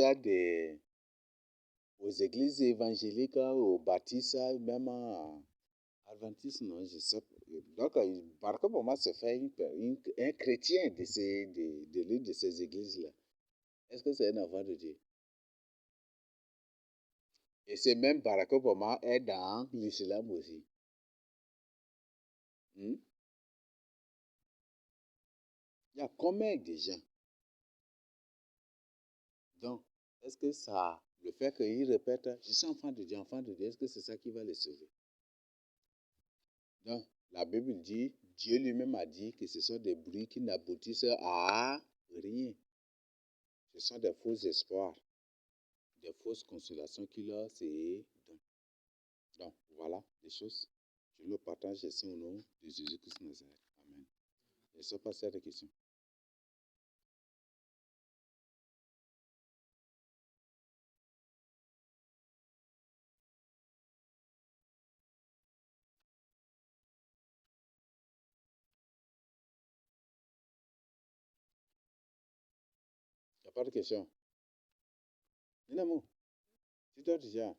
aux églises évangéliques, aux baptistes, même Adventiste, non, je sais pas. Donc, Barack Obama se fait un chrétien de l'une de ces églises-là. Est-ce que c'est un enfant de Dieu? Et c'est même Barack Obama est dans l'islam aussi. Hmm? Il y a combien de gens? Donc, est-ce que ça, le fait qu'il répète, je suis enfant de Dieu, est-ce que c'est ça qui va les sauver? Donc, la Bible dit, Dieu lui-même a dit que ce sont des bruits qui n'aboutissent à rien. Ce sont des faux espoirs, des fausses consolations qu'il leur se donne. Donc, voilà les choses. Je le partage ici au nom de Jésus-Christ Nazareth. Amen. Et ça passe à des questions. Il n'y a pas de questions. Ninamu, tu dors déjà.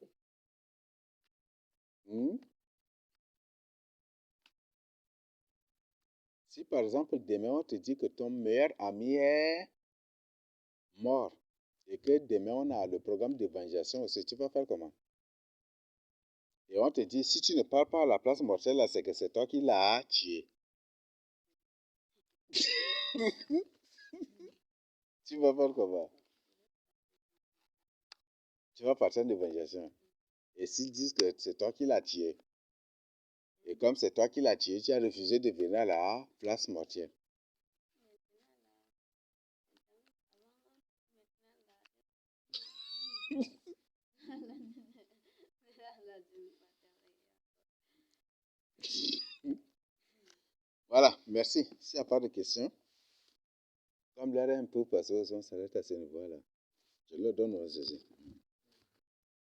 Si par exemple, demain, on te dit que ton meilleur ami est mort et que demain, on a le programme d'évangélisation aussi, tu vas faire comment? Et on te dit, si tu ne parles pas à la place mortelle, là, c'est que c'est toi qui l'as tué. Tu vas faire comment? Tu vas partir en évangélisation. Et s'ils disent que c'est toi qui l'as tué, et comme c'est toi qui l'as tué, tu as refusé de venir à la place mortelle. Voilà, merci. S'il n'y a pas de questions, comme l'air est un peu passé, on s'arrête à ce niveau-là. Je le donne aux Jésus.